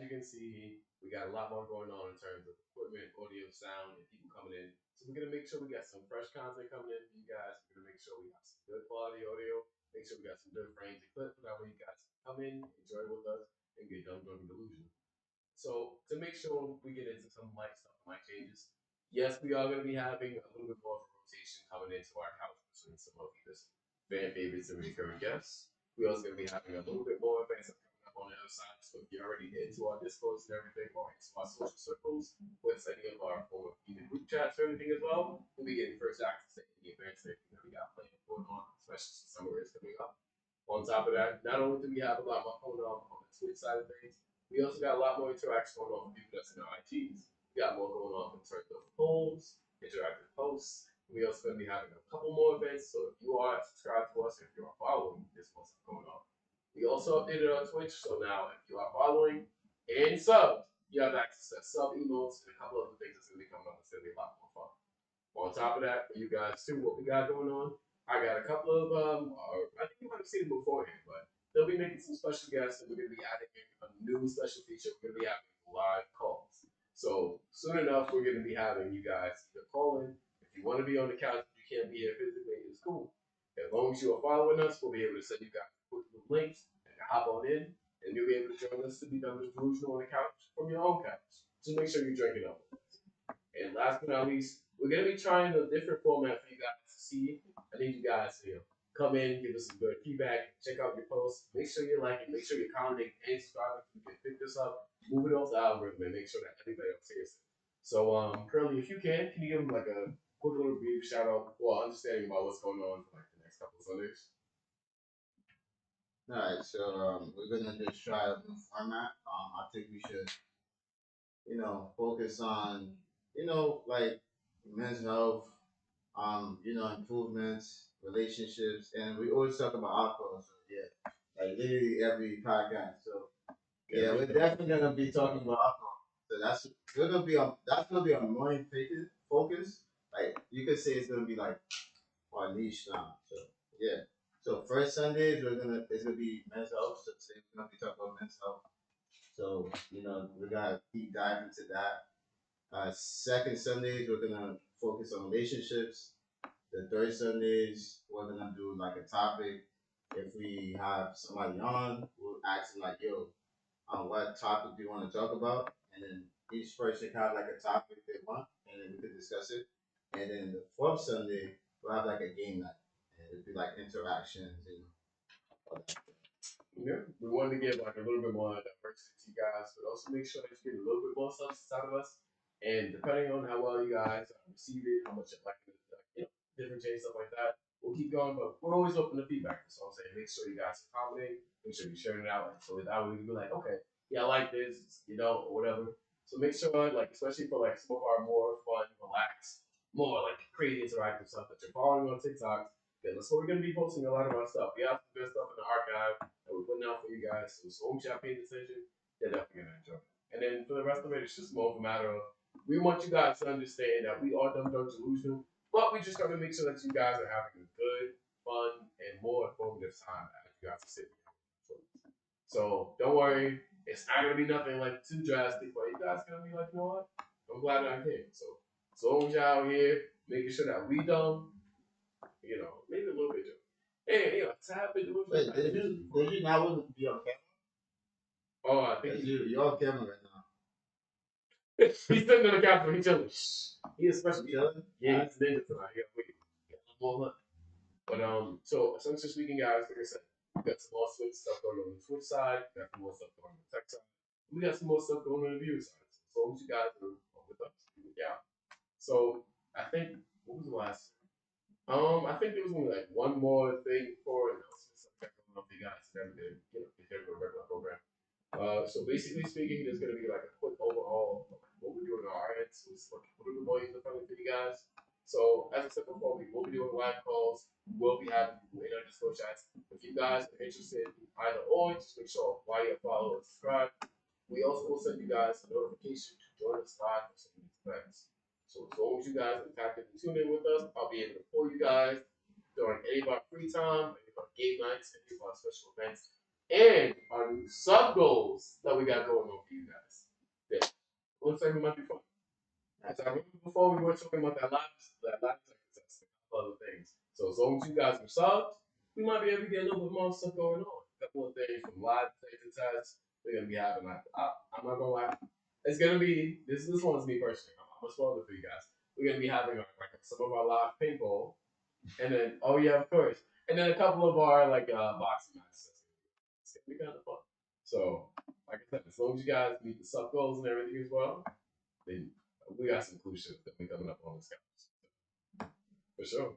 you can see, we got a lot more going on in terms of equipment, audio, sound, and people coming in. So we're gonna make sure we got some fresh content coming in for you guys. We're gonna make sure we got some good quality audio. Make sure we got some good frames and clips. That way you guys can come in, enjoy with us, and get done doing delusion. So to make sure we get into some light stuff, light changes, yes, we are going to be having a little bit more of a rotation coming into our couch between some of these fan favorites and recurring guests. We also going to be having a little bit more events coming up on the other side. So if you're already into our discourse and everything, or into our social circles with any of our former even group chats or anything as well, we'll be getting first access to any events and everything that we got planned going on, especially since summer is coming up. On top of that, not only do we have a lot more going on the Twitch side of things, we also got a lot more interaction going on with people that's in our IGs. We got more going on in terms of polls, interactive posts. We also going to be having a couple more events. So if you are subscribed to us, if you are following, this what's going on. We also updated our Twitch, so now if you are following and subbed, you have access to sub emails and a couple other things that's going to be coming up. It's going to be a lot more fun. On top of that, for you guys too, what we got going on, I got a couple of I think you might have seen them beforehand, but they'll be making some special guests, and we're gonna be adding a new special feature. We're gonna be having live calls. So soon enough, we're gonna be having you guys either call in if you want to be on the couch, if you can't be here physically, it's cool. As long as you are following us, we'll be able to send you guys quick little links and hop on in, and you'll be able to join us to be done with delusional on the couch from your own couch. Just make sure you're drinking up. And last but not least, we're gonna be trying a different format for you guys to see. I need you guys to come in, give us some good feedback, check out your posts, make sure you're liking, make sure you're commenting and subscribing so we can pick this up, move it off the algorithm, and make sure that everybody else hears it. So, Curly, if you can you give them like a quick little brief shout out or understanding about what's going on for like the next couple of Sundays? All right, so we're gonna just try a new format. I think we should, focus on, like mental health, improvements, relationships, and we always talk about alcohol. So yeah, like literally every podcast. So yeah, we're definitely gonna be talking about alcohol. So that's gonna be our main focus. Like you could say it's gonna be like our niche now. So yeah. So first Sundays it's gonna be mental health. So today we're gonna be talking about mental health. So we gotta deep dive into that. Second Sundays we're gonna focus on relationships. The third Sundays we're gonna do like a topic. If we have somebody on, we'll ask them like, "Yo, what topic do you want to talk about?" And then each person can have like a topic they want, and then we could discuss it. And then the fourth Sunday we'll have like a game night, and it'll be like interactions and all that. Yeah, we wanted to give like a little bit more diversity to you guys, but also make sure that you get a little bit more substance out of us. And depending on how well you guys receive it, how much you like it, different change, stuff like that, we'll keep going. But we're always open to feedback. That's all I'm saying. Make sure you guys are commenting. Make sure you're sharing it out. So that way we can be like, okay, yeah, I like this, or whatever. So make sure, like, especially for like some of our more fun, relaxed, more like crazy interactive stuff that you're following on TikTok. Because that's what we're gonna be posting a lot of our stuff. We have some good stuff in the archive that we're putting out for you guys. So as long as y'all pay attention, you're definitely gonna enjoy it. And then for the rest of it, it's just more of a matter of we want you guys to understand that we are dumb drunk delusional, but we just gotta make sure that you guys are having a good, fun, and more informative time as you guys are sitting here. So don't worry, it's not gonna be nothing like too drastic, but you guys gonna be like, you know what? I'm glad I came. So long as y'all out here making sure that we don't, maybe a little bit. Hey, it's happened. Wait, did you not want to be on camera? Oh, I think you're on camera right now. he's sitting on the couch for he's chilling. He is special. Chilling? Yeah, he's ninja tonight. He got wait. Got one more month. But so essentially speaking, guys, like I said, we got some more Switch stuff going on the Twitch side. We got some more stuff going on the tech side. We got some more stuff going on the viewer side. So as long as you guys are with us, yeah. So I think what was the last? I think there was only like one more thing for announcements. I'm checking on the guys and everything. Get here for a regular program. So basically speaking, there's gonna be like a quick overhaul of what we're doing on our end. So it's like a little bit more user friendly for you guys. So as I said before, we will be doing live calls. We'll be having people in our Discord chats. If you guys are interested, either or, just make sure while you follow and subscribe. We also will send you guys a notification to join us live for some of these events. So as long as you guys are active and tune in with us, I'll be able to pull you guys during any of our free time, any of our game nights, any of our special events, and our new sub goals that we got going on for you guys. looks like we might be fun. As I remember before, we were talking about that live contest, a couple other things. So as long as you guys are subbed, we might be able to get a little bit more stuff going on. A couple of things from live tests. We're gonna be having like I'm not gonna lie, it's gonna be this one's me personally. I'm gonna spoil it for you guys. We're gonna be having like some of our live paintball, and then oh yeah, of course, and then a couple of our like boxing matches. It's gonna be kind of fun. So like I said, as long as you guys meet the sub goals and everything as well, then we got some cool shit that we coming up on this guys. For sure.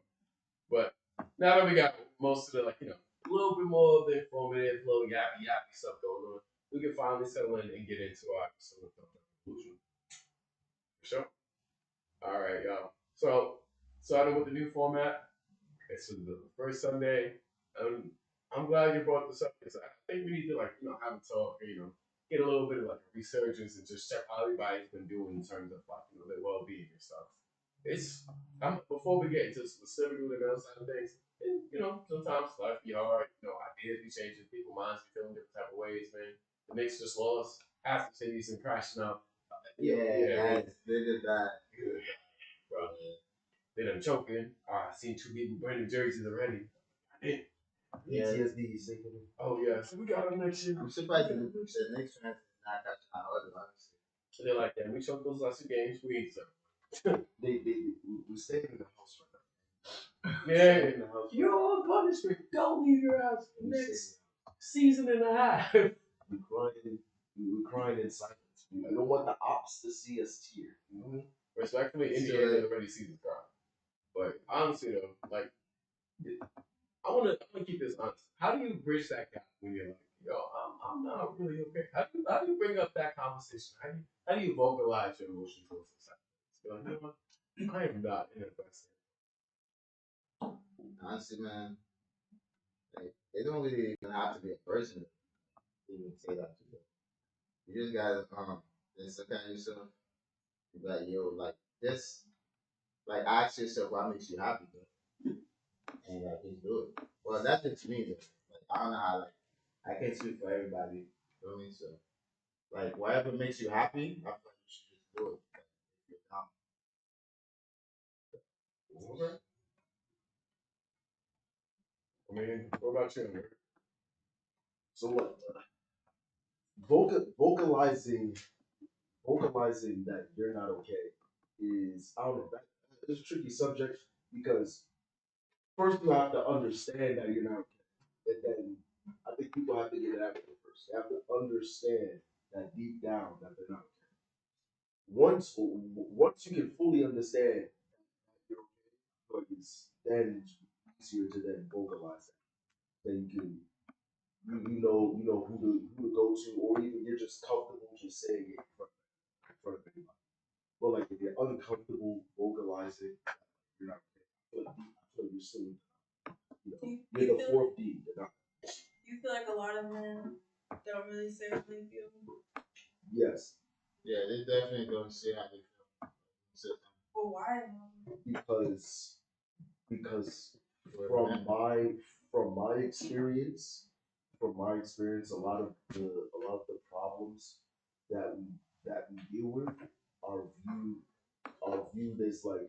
But now that we got most of the like, a little bit more of the informative, little yappy yappy stuff going on, we can finally settle in and get into our episode of conclusion. For sure. All right, y'all. So starting with the new format, it's the first Sunday. Um, I'm glad you brought this up because I think we need to like have a talk, get a little bit of like a resurgence and just check how everybody's been doing in terms of like their well being and stuff. It's before we get into specific with the other side of things. And, sometimes life be hard. Ideas be changing, people minds be feeling different type of ways, man. The Knicks just lost. After cities and crashing up. Yeah, they did that. Bro. They done choking. I seen two people burning jerseys already. Yeah. PTSD is sinking in. Oh yeah, so we got them next year. I'm surprised the next fans is not catching on other, honestly. So they're like, yeah, we choked those last two games. We ain't so. We stayed in the house right now. Yeah, In the house you're on punishment. Don't leave your house we next stayed. season and a half. We crying in silence. We don't want the ops to see us tear. Mm-hmm. Respectfully, Indiana already sees the cry. But honestly though, like I wanna keep this honest. How do you bridge that gap when you're like, yo, I'm not really okay? How do you bring up that conversation? How do you vocalize your emotions towards society? You're like, you know what? I am not in the best. Honestly, man, like, they don't really even have to be a person to even say that to you. You just gotta just look at yourself. You be like, yo, like just like ask yourself what makes you happy, bro, and like just do it. Well, that's just me, though. Like I don't know how like I can't speak for everybody. You know what I mean? So like whatever makes you happy, I feel like you should just do it. Like, if you're down. Okay. I mean, what about you? Amir? So what? Vocalizing that you're not okay is, I don't know, that it's a tricky subject because first you have to understand that you're not okay, and then I think people have to get it out there first. They have to understand that deep down that they're not okay. Once you can fully understand you're okay, but it's then easier to then vocalize it. Then you can you know who to go to, or even you're just comfortable just saying it in front of anybody. But like if you're uncomfortable vocalizing, you're not okay. I feel like you're still, you're the fourth D. You're not. You feel like a lot of men don't really say what they feel. Yes, Yeah, they definitely don't see how they feel. So, But why? because we're from men. my experience, a lot of the problems that we deal with are viewed as like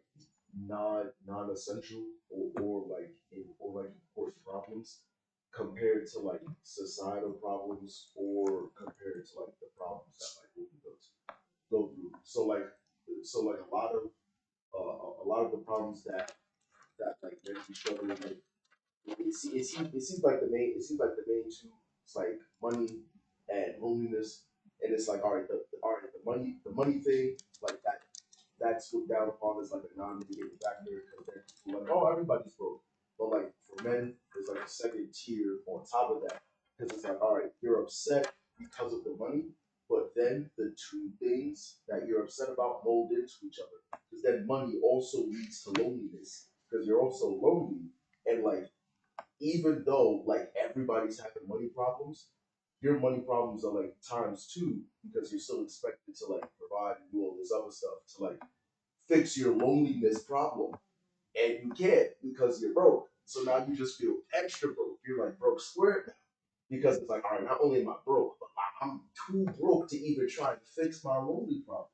non-essential or like important problems compared to like societal problems or compared to like the problems that like we go through. So like a lot of the problems that like men be struggling with, it seems like the main two. It's like money and loneliness, and it's like all right, the money thing, like that's looked down upon as like a non-mitigating factor because then people are like, oh, everybody's broke. But like for men, there's like a second tier on top of that because it's like, all right, you're upset because of the money, but then the two things that you're upset about mold into each other because then money also leads to loneliness because you're also lonely, and like even though like everybody's having money problems, your money problems are like times two because you're still expected to like provide and do all this other stuff to like fix your loneliness problem. And you can't because you're broke. So now you just feel extra broke. You're like broke square now. Because it's like, all right, not only am I broke, but I'm too broke to even try and fix my lonely problem.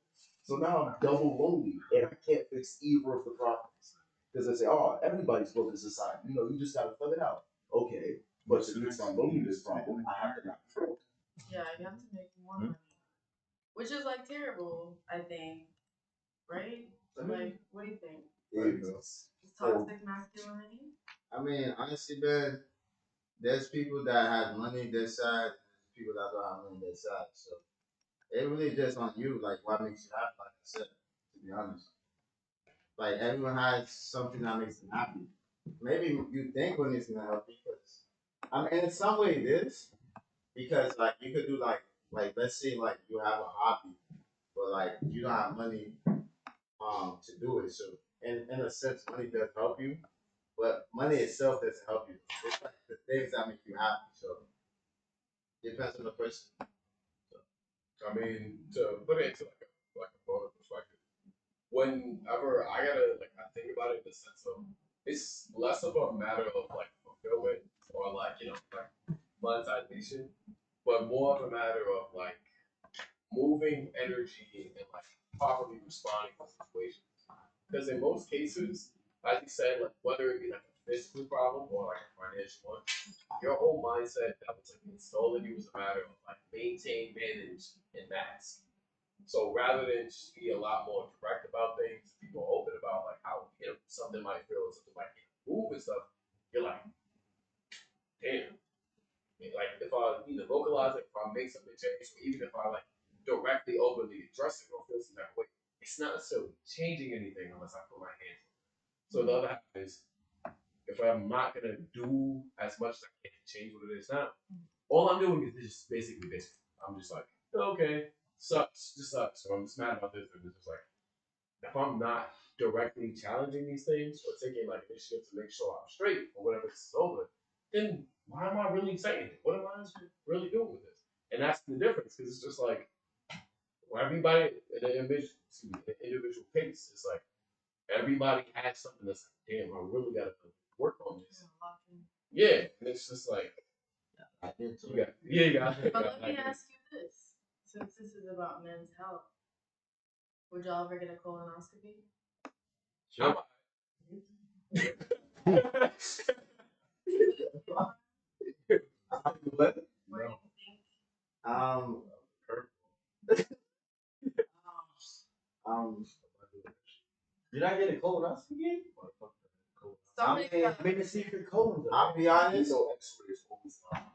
So now I'm double lonely, and I can't fix either of the problems because they say, "Oh, everybody's broke in society. You know, you just gotta thug it out." Okay, but to fix my loneliness problem, I have to not broke. Yeah, you have to make more money, which is like terrible. I think, right? Like, what do you think? It's Toxic masculinity. I mean, honestly, man, there's people that have money their side, there's people that don't have money their side. So it really just on you, like what makes you happy. Like I said, to be honest, like everyone has something that makes them happy. Maybe you think when it's gonna help you, because I mean, in some way it is, because like you could do like let's say like you have a hobby, but like you don't have money to do it. So in a sense, money does help you, but money itself doesn't help you. It's like the things that make you happy. So it depends on the person. I mean, to put it into like a broader perspective, whenever I think about it in the sense of it's less of a matter of like fulfillment or like like monetization, but more of a matter of like moving energy and like properly responding to situations. Because in most cases, as you said, like whether it be like a physical problem or like a financial one, your whole mindset that was like installed in you was a matter of like maintain, manage, and mask. So rather than just be a lot more direct about things, be more open about like how something might feel, something might move and stuff. You're like, damn. Like if I either vocalize it, if I make something change, or even if I like directly, openly address it or feel some type of way, it's not necessarily changing anything unless I put my hands on it. So the other half is if I'm not gonna do as much as I can to change what it is now, all I'm doing is just basically this. I'm just like, okay, sucks, just sucks. So I'm just mad about this, and it's just like if I'm not directly challenging these things or taking like initiative to make sure I'm straight or whatever this is over, then why am I really saying it? What am I really doing with this? And that's the difference because it's just like when everybody in an individual case, it's like everybody has something that's like, damn, I really gotta work on this. Yeah, and it's just like I did too. you got. But let me ask you this, since this is about men's health, would y'all ever get a colonoscopy? Sure. What do you think? Um, um, Did I get a colonoscopy? Somebody got Make a secret colon. I'll be honest. No X-rays all the time.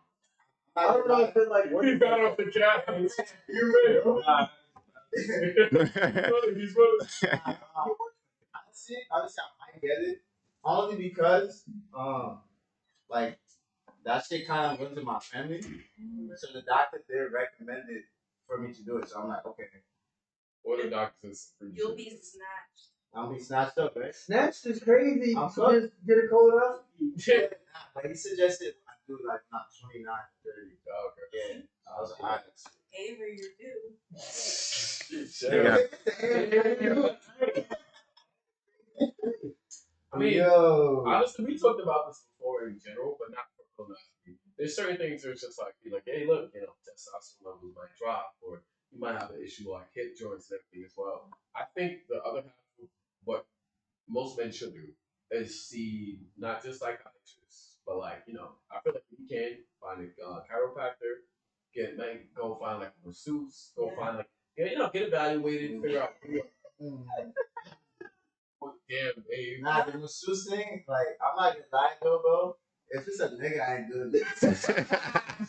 I I don't know if it like You works. got off the cat. You ready? He's running. Honestly, I get it. Only because, like, that shit kind of runs in my family. So the doctor did recommend it for me to do it. So I'm like, okay, What the doctors? You'll be snatched. I'll be snatched up, right? Snatched is crazy. I'm So sorry. just get a colonoscopy. Yeah, but he suggested I do like not 29, 30. Oh, okay. Yeah. I was like, alright. Avery, you're due. I mean, Yo. honestly, we talked about this before in general, but not for colonoscopy. There's certain things where it's just like, be like, hey, look, testosterone levels might drop, or you might have an issue like hip joints and everything as well. I think the other half of what most men should do is see not just psychiatrists, but like, I feel like you can find a chiropractor, go find like a masseuse, go find like, get evaluated, figure out damn, babe. Nah, the masseuse thing, like, I'm not gonna lie though, bro. If it's a nigga, I ain't doing it.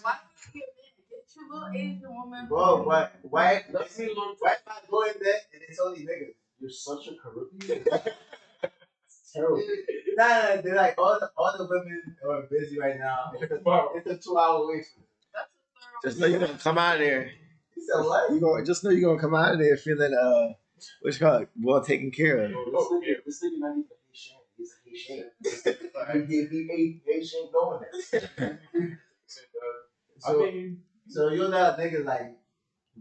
Why would you get mad? Get your little Asian woman. Bro, why if Let me look. I go in there and it's only niggas? You're such a Caribbean. It's terrible. Nah, they're like, all the women are busy right now. It's a 2-hour wait for them. That's a thorough. Just know you're gonna come out of there. He said, what? You gonna just know you're gonna come out of there feeling what's called well taken care of. This nigga not even Haitian. He's a Haitian. He Haitian going there. So you're not niggas like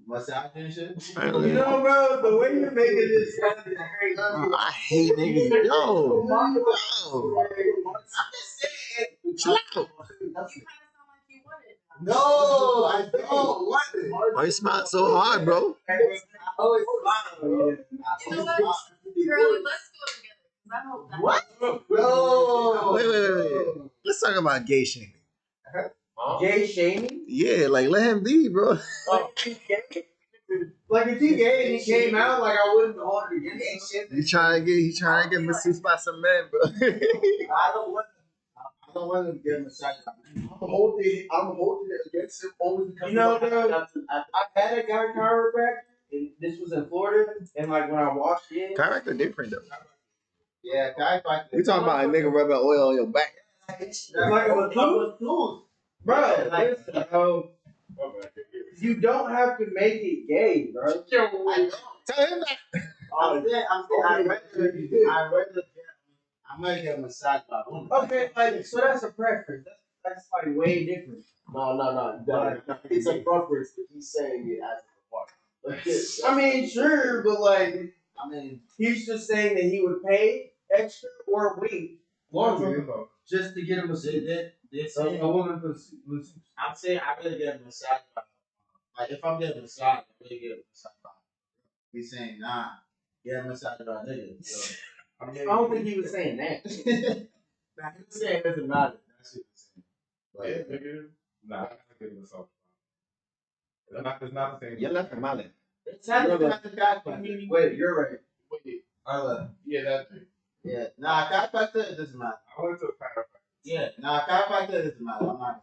massage and shit? Finally. You know, bro, the way you're making this sound is crazy. I hate niggas. Yo. I'm just saying. Chill out. You kind of sound like you want it. No, I don't want it. Why you smile so hard, bro? always smile. You know what? Curly, let's go together. 'Cause I hope that. What? No. Wait. Let's talk about gay shaming. Gay shaming? Yeah, like let him be, bro. Like if he gay and he came out, like I wouldn't hold it against him. He trying to get masseused by some men, bro. I don't want to get massaged. I'm holding it against him only because You know, of bro, I I had a guy chiropractor, and this was in Florida, and like when I walked in, Chiropractor different though. Yeah, chiropractor. We talking about a nigga rubbing oil on your back. it's like a masseuse. Bro, listen, bro, you don't have to make it gay, bro. Tell him that. I'm saying, I'm gonna get massaged by a woman. Okay, like so that's a preference. That's like way different. No. It's a preference, but he's saying it as a requirement. I mean, sure, but like I mean, he's just saying that he would pay extra or wait longer just to get a masseuse. they A say, woman masseuse. I'm saying I really get massaged by. Like if I'm getting massaged, I really get massaged by. He's saying nah, get massaged by a nigga. So, I don't think he was saying that. nah, he was saying it doesn't matter. That's what he's saying. But, Yeah, nigga. Nah, I gotta give him a soft. It's not the same. You're left from Island. it's not the chiropractor. Wait, you're right. Wait, I love. yeah, that thing. Yeah, nah, chiropractor it doesn't matter. I went to a chiropractor. Yeah, nah, chiropractor it doesn't matter. I'm not.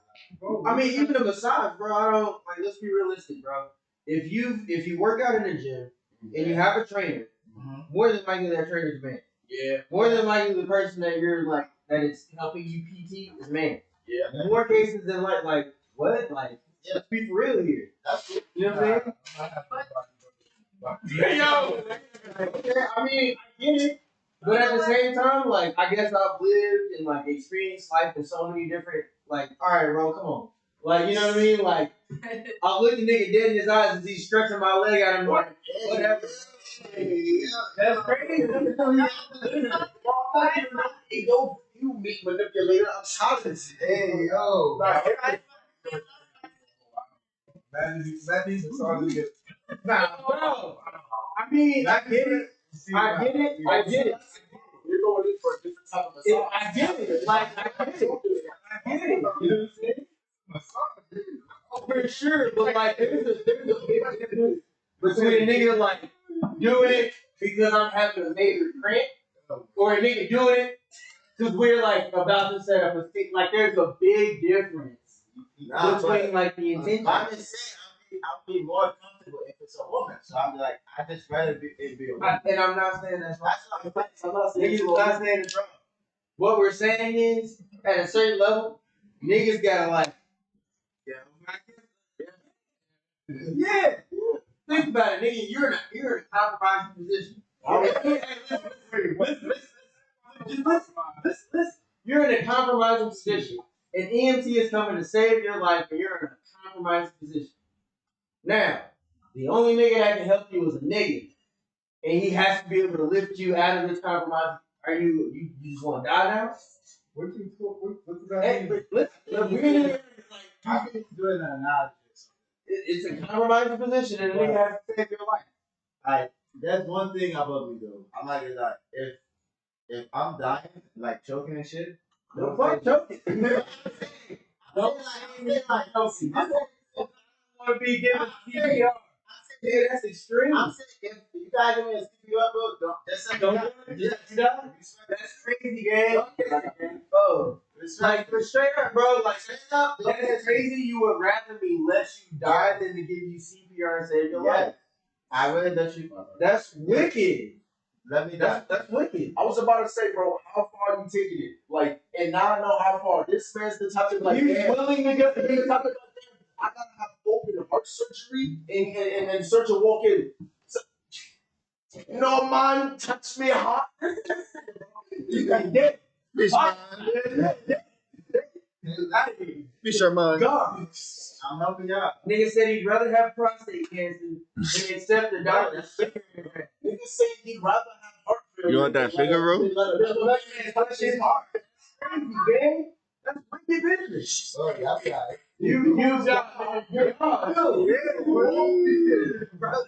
I mean, even a massage, bro. I don't like. Let's be realistic, bro. If you work out in the gym and you have a trainer, more than likely that trainer's man. Yeah. More than likely the person that you're like that is helping you PT is man. Yeah. More cases than like what? Like let's be for real here. That's it. You know what I'm saying? Yo! I mean, I get it. But at the same time, like I guess I've lived and like experienced life in so many different like, alright bro, come on. Like, you know what I mean? Like I'll look the nigga dead in his eyes as he's stretching my leg out and I'm like, whatever. That's crazy. You meat manipulator. I'm tired of this. Hey yo. That needs to start to get. Nah, bro. I mean, I get it. I get it. You're going in for a different type of massage. I get it. Like, I get it. You know what I'm saying? For sure, but like, there's a big difference between a nigga like doing it because I'm having a major cramp, or a nigga doing it because we're like about to set up a stick. Like, there's a big difference between like the intention. I'm just saying, I'll be more comfortable if it's a woman. So I'm like, I just rather it be a woman. And I'm not saying that's wrong. That's what I'm saying. Niggas not saying it's wrong. What we're saying is, at a certain level, niggas gotta like, yeah. Think about it, nigga. You're in a compromising position. Listen. You're in a compromising position. An EMT is coming to save your life, and you're in a compromising position. Now, the only nigga that can help you is a nigga, and he has to be able to lift you out of this compromise. Are you just want to die now? What does that Hey, mean? but listen, we're in there, I'm just doing an analogy. it's a compromising position, and a nigga has to save your life. Like, there's one thing about me though. I'm not gonna lie. If I'm dying, like choking and shit, No fuck choking. don't like choking. I want to be given CPR. Yeah, that's extreme. I'm saying if you guys give me a CPR, bro, don't just say Don't do it. Just die. That's crazy, gang. Oh, like for straight up, bro. Like straight up, that's crazy. You would rather me let you die than to give you CPR and save your life. I really let you. That's wicked. Let me die. That's wicked. I was about to say, bro, how far you taking it? Like, and now I know how far. This man's the type of like, You man, willing to go? the type of I gotta have open heart surgery and surgeon walk in. So, no man, touch me hard. You got dead. Fisherman. God. I'm helping you out. Nigga said he'd rather have prostate cancer than accept the doctor's Nigga say he'd rather have heart failure. You want that Figaro? That's crazy, that's wicked business. Oh yeah, I'm sorry. You got you're brother.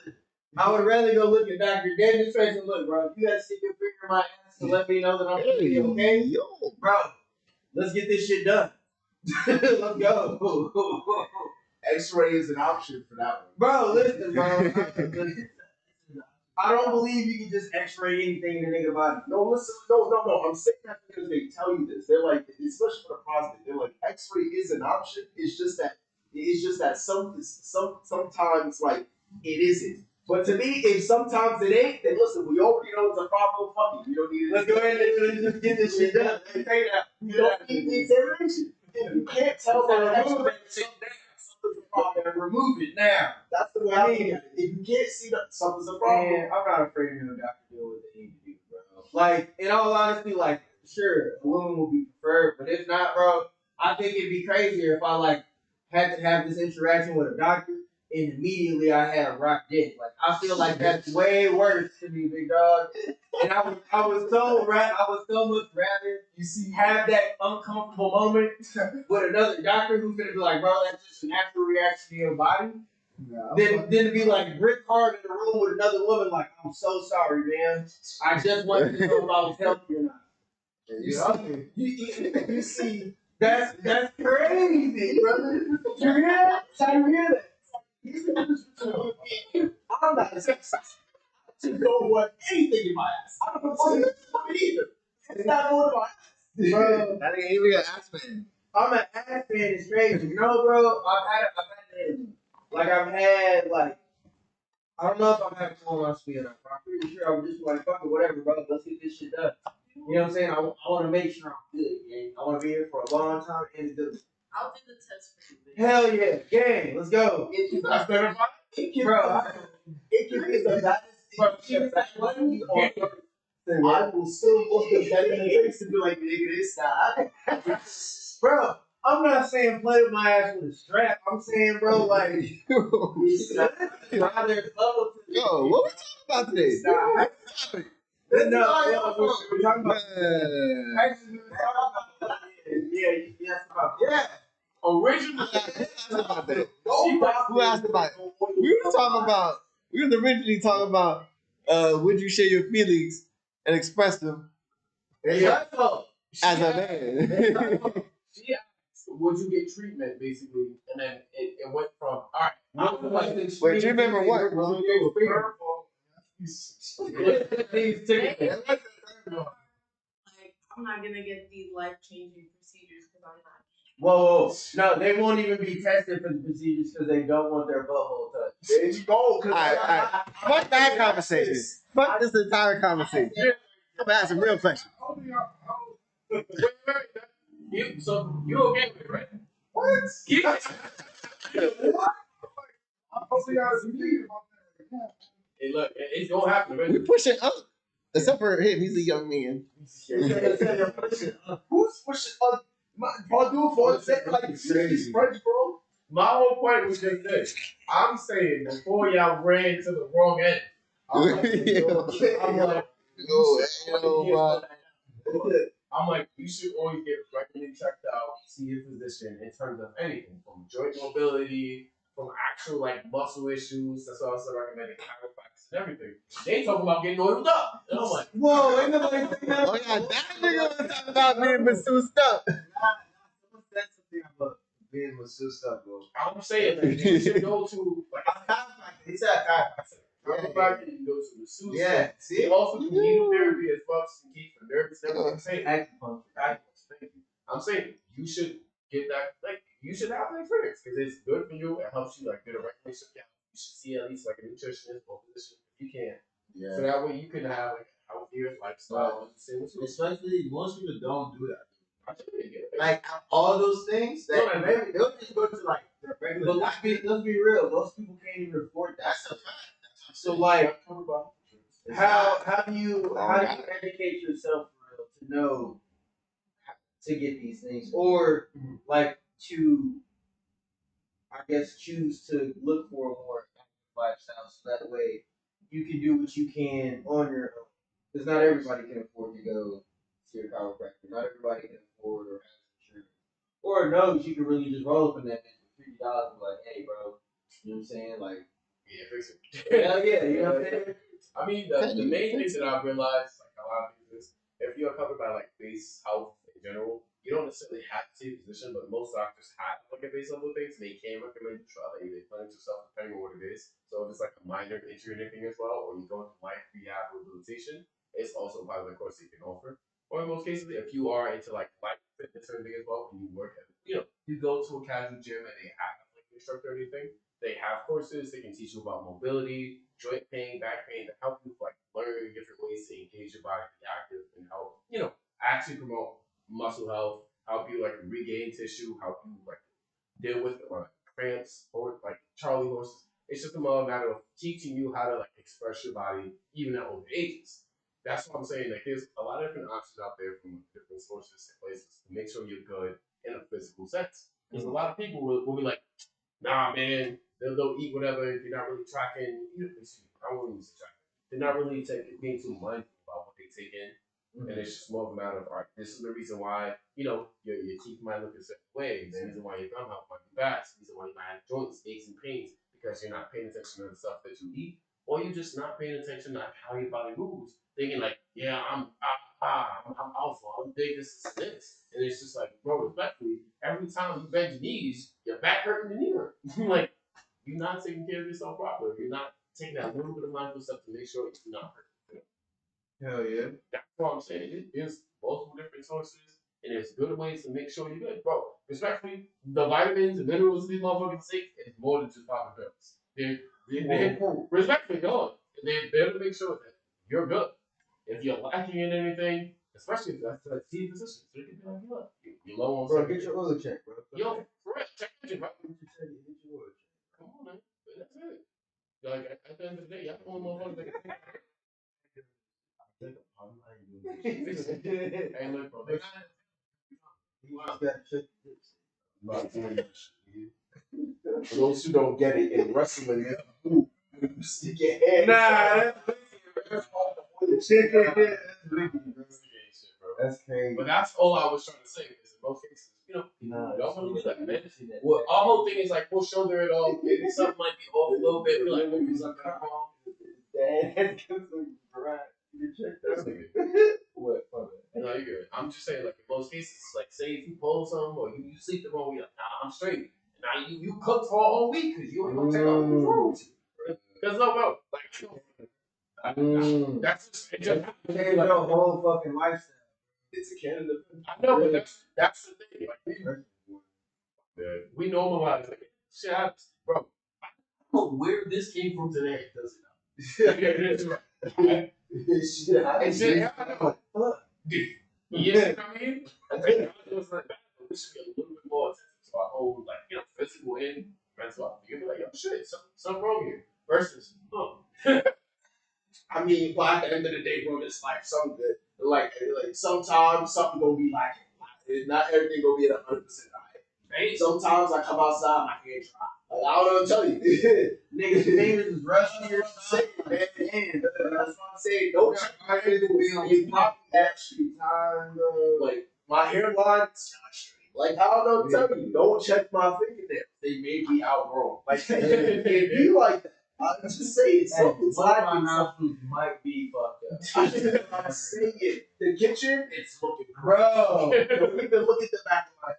I would rather go look at Dr. Dead in his face and look, bro, if you gotta stick your finger in my ass to let me know that I'm gonna be okay, yo. bro, let's get this shit done. Let's go. X-ray is an option for that one. Bro, listen, bro. I don't believe you can just X-ray anything in a nigga body. No, listen, no. I'm saying that because they tell you this. They're like, especially for the prostate, they're like, X-ray is an option. It's just that sometimes like it isn't. But to me, if sometimes it ain't, then listen, we already know it's a problem. Fuck it, we don't need it. Let's go ahead and just get this shit done. You don't need the examination. If you can't tell by the Remove X-ray, that shit something's a problem. and remove it now. That's the way I look at it. If you can't see that something's a problem, Man, I'm not afraid of no doctor deal with the need, bro. Like, in all honesty, like, sure, a woman will be preferred, but if not, bro, I think it'd be crazier if I like had to have this interaction with a doctor and immediately I had a rock dick. Like, I feel like that's way worse to me, big dog. And I was so much rather you see, have that uncomfortable moment with another doctor who's gonna be like, bro, that's just a natural reaction to your body. Then to be like Rick Hard in the room with another woman, like, I'm so sorry, man. I just wanted to know if I was healthy or not. you see, That's crazy, brother. You hear that? You hear that? I'm not a sexist. I don't want anything in my ass. I don't want it for me either. It's not going to my ass. Bro, I think even an ass man. I'm an ass fan. It's crazy. You know, bro, I've had I don't know if I'm having colonoscopy or not. But I'm pretty sure I would just be like, fuck it, whatever, bro. Let's get this shit done. You know what I'm saying? I want to make sure I'm good, gang. I want to be here for a long time and good. I'll do the test for you, bitch. Hell yeah, gang, let's go. It can be Bro, it can be the baddest thing on earth. I will still look the dead in the face and be like, nigga, this stop. bro, I'm not saying play with my ass with a strap. I'm saying, bro, like, rather level to Yo, what we talking about today? Stop. We're talking about. Man. Actually, we're talking about. Yeah, you asked about. Yeah. Originally, Who asked about that? No, Who asked about it? We was originally talking about would you share your feelings and express them Yeah. as a man? she asked, would you get treatment, basically? And then it went from, all right, I would like to Wait, you remember what? Like, I'm not gonna get these life-changing procedures because I'm not. Whoa. No, they won't even be tested for the procedures because they don't want their butthole touched. there you go. All right. Fuck that conversation. Fuck this entire conversation. I'm gonna ask a real question. So you okay with it, right? What? Yeah. Hey, look, it's gonna happen We eventually. pushing up. Except for him, he's a young man. Who's pushing on? Bro, dude, for the sake like Crazy. French, bro. My whole point was just this. I'm saying before y'all ran to the wrong end, I'm like, you should always get regularly checked out, see your physician in terms of anything, from joint mobility, from actual like muscle issues. That's why I also recommending chiropractors and everything. They talk about getting oiled up. And I'm like, Whoa, ain't nobody saying that. Oh yeah, that nigga was talking about being massaged up. That's the thing about being massaged up, bro. I'm saying that you should go to like He said chiropractor. chiropractor, you can go to masseuse. Yeah, see? They also do needle therapy as well to keep the nerves and everything. I'm saying, Acupuncture. thank you. I'm saying you should get that, like, you should have the experience because it's good for you. It helps you like get a regulation. Yeah, you should see at least like a nutritionist or physician if you can. Yeah. So that way you can have like a healthier lifestyle. Especially most people don't do that. Like, All those things that No, man. they'll just go to like the regular. But let's be real. Most people can't even afford that. That's a fact. So like, how do you educate yourself for real to know to get these things, or like to, I guess, choose to look for a more active lifestyle, so that way you can do what you can on your own. Because not everybody can afford to go to your chiropractor. Not everybody can afford or has insurance, or knows you can really just roll up in that bitch for $50 and be like, hey, bro, you know what I'm saying? Like, Yeah, fix it. Hell yeah, you know what I'm saying? I mean, the main thing that I've realized, like a lot of things, is if you're covered by like base health in general, you don't necessarily have to take a position, but most doctors have like a base level things, and they can recommend you try like they clinics yourself depending on what it is. So if it's like a minor injury or anything as well, or you go into life rehab rehabilitation, it's also part of the course that you can offer. Or in most cases, if you are into like life fitness or anything as well, and you work at, you go to a casual gym and they have like an instructor or anything, they have courses. They can teach you about mobility, joint pain, back pain, to help you like learn different ways to engage your body, be active, and help actually promote muscle health, help you like regain tissue, help you like deal with cramps or like Charlie horses. It's just a matter of teaching you how to like express your body even at older ages. That's what I'm saying. Like there's a lot of different options out there from different sources and places to make sure you're good in a physical sense. Because a lot of people will be like, nah, man, they'll eat whatever. They're not really tracking. I won't use the tracking. They're not really being too mindful about what they take in. And it's just more of a matter of, all right, this is the reason why, your teeth might look a certain way. It's the reason why your gum health might be bad. It's the reason why you might have joints, aches, and pains because you're not paying attention to the stuff that you eat, or you're just not paying attention to how your body moves. Thinking like, yeah, I'm alpha, I'm big, this. And it's just like, bro, respectfully, every time you bend your knees, your back hurt and your knee hurt. Like, you're not taking care of yourself properly. You're not taking that little bit of mindful stuff to make sure it's not hurting. Hell yeah. That's what I'm saying. It is multiple different sources, and there's good ways to make sure you're good. Bro, respectfully, the vitamins and minerals these motherfuckers take is more than just popping pills. Respectfully, dog. They're there to make sure that you're good. If you're lacking in anything, especially if that's a T position, so you can be like, look, you're low on Bro, something. get your oil check, bro. Yo, for real, check your bro. Get your oil check. Come on, man. That's it. Like, at the end of the day, y'all want motherfuckers that hey, look, bro. You just gotta check your hips. I'm not doing that shit. For those who don't get it, in wrestling, you stick your hand. Nah, that's That's crazy. But that's all I was trying to say. Because in most cases, Nah, y'all want to do that, man. Well, our whole thing is like we'll shoulder it all. Maybe something might be off a little bit. Be like, maybe something wrong. What? No, you're good. I'm just saying, like in most cases, like say if you pull something or you sleep the wrong way, like, nah, I'm straight. Now you cooked for a whole week because you ain't gonna check out what's wrong with you. Because no, bro, like that's just it. Just Change your whole fucking lifestyle. It's a Canada. I know, but that's the thing. Like we normalize like shit happens, bro. I don't know where this came from today. Does it? Shit, I And shit, yeah, I know. You know what I mean? I think it was like that. We should get a little bit more attention to our own, like, physical and mental health. You can be like, yo, shit, something wrong here. Versus, I mean, but at the end of the day, bro, it's like something that, like sometimes something gonna be lacking. Not everything gonna be at 100% right. Sometimes I come outside, my hands dry. Like, I don't know what to tell you. Niggas' fingers is rusty or Say, man, that's what I'm saying. Don't check my hands. It's probably actually time, like my hairline's not straight. Like, I don't know what to tell you. Don't check my fingernails. They may be outgrown. Like, it be like that. I'm just saying, something's lacking. nostrils might be fucked up. I'm saying, the kitchen, it's looking Bro. Don't even look at the back of my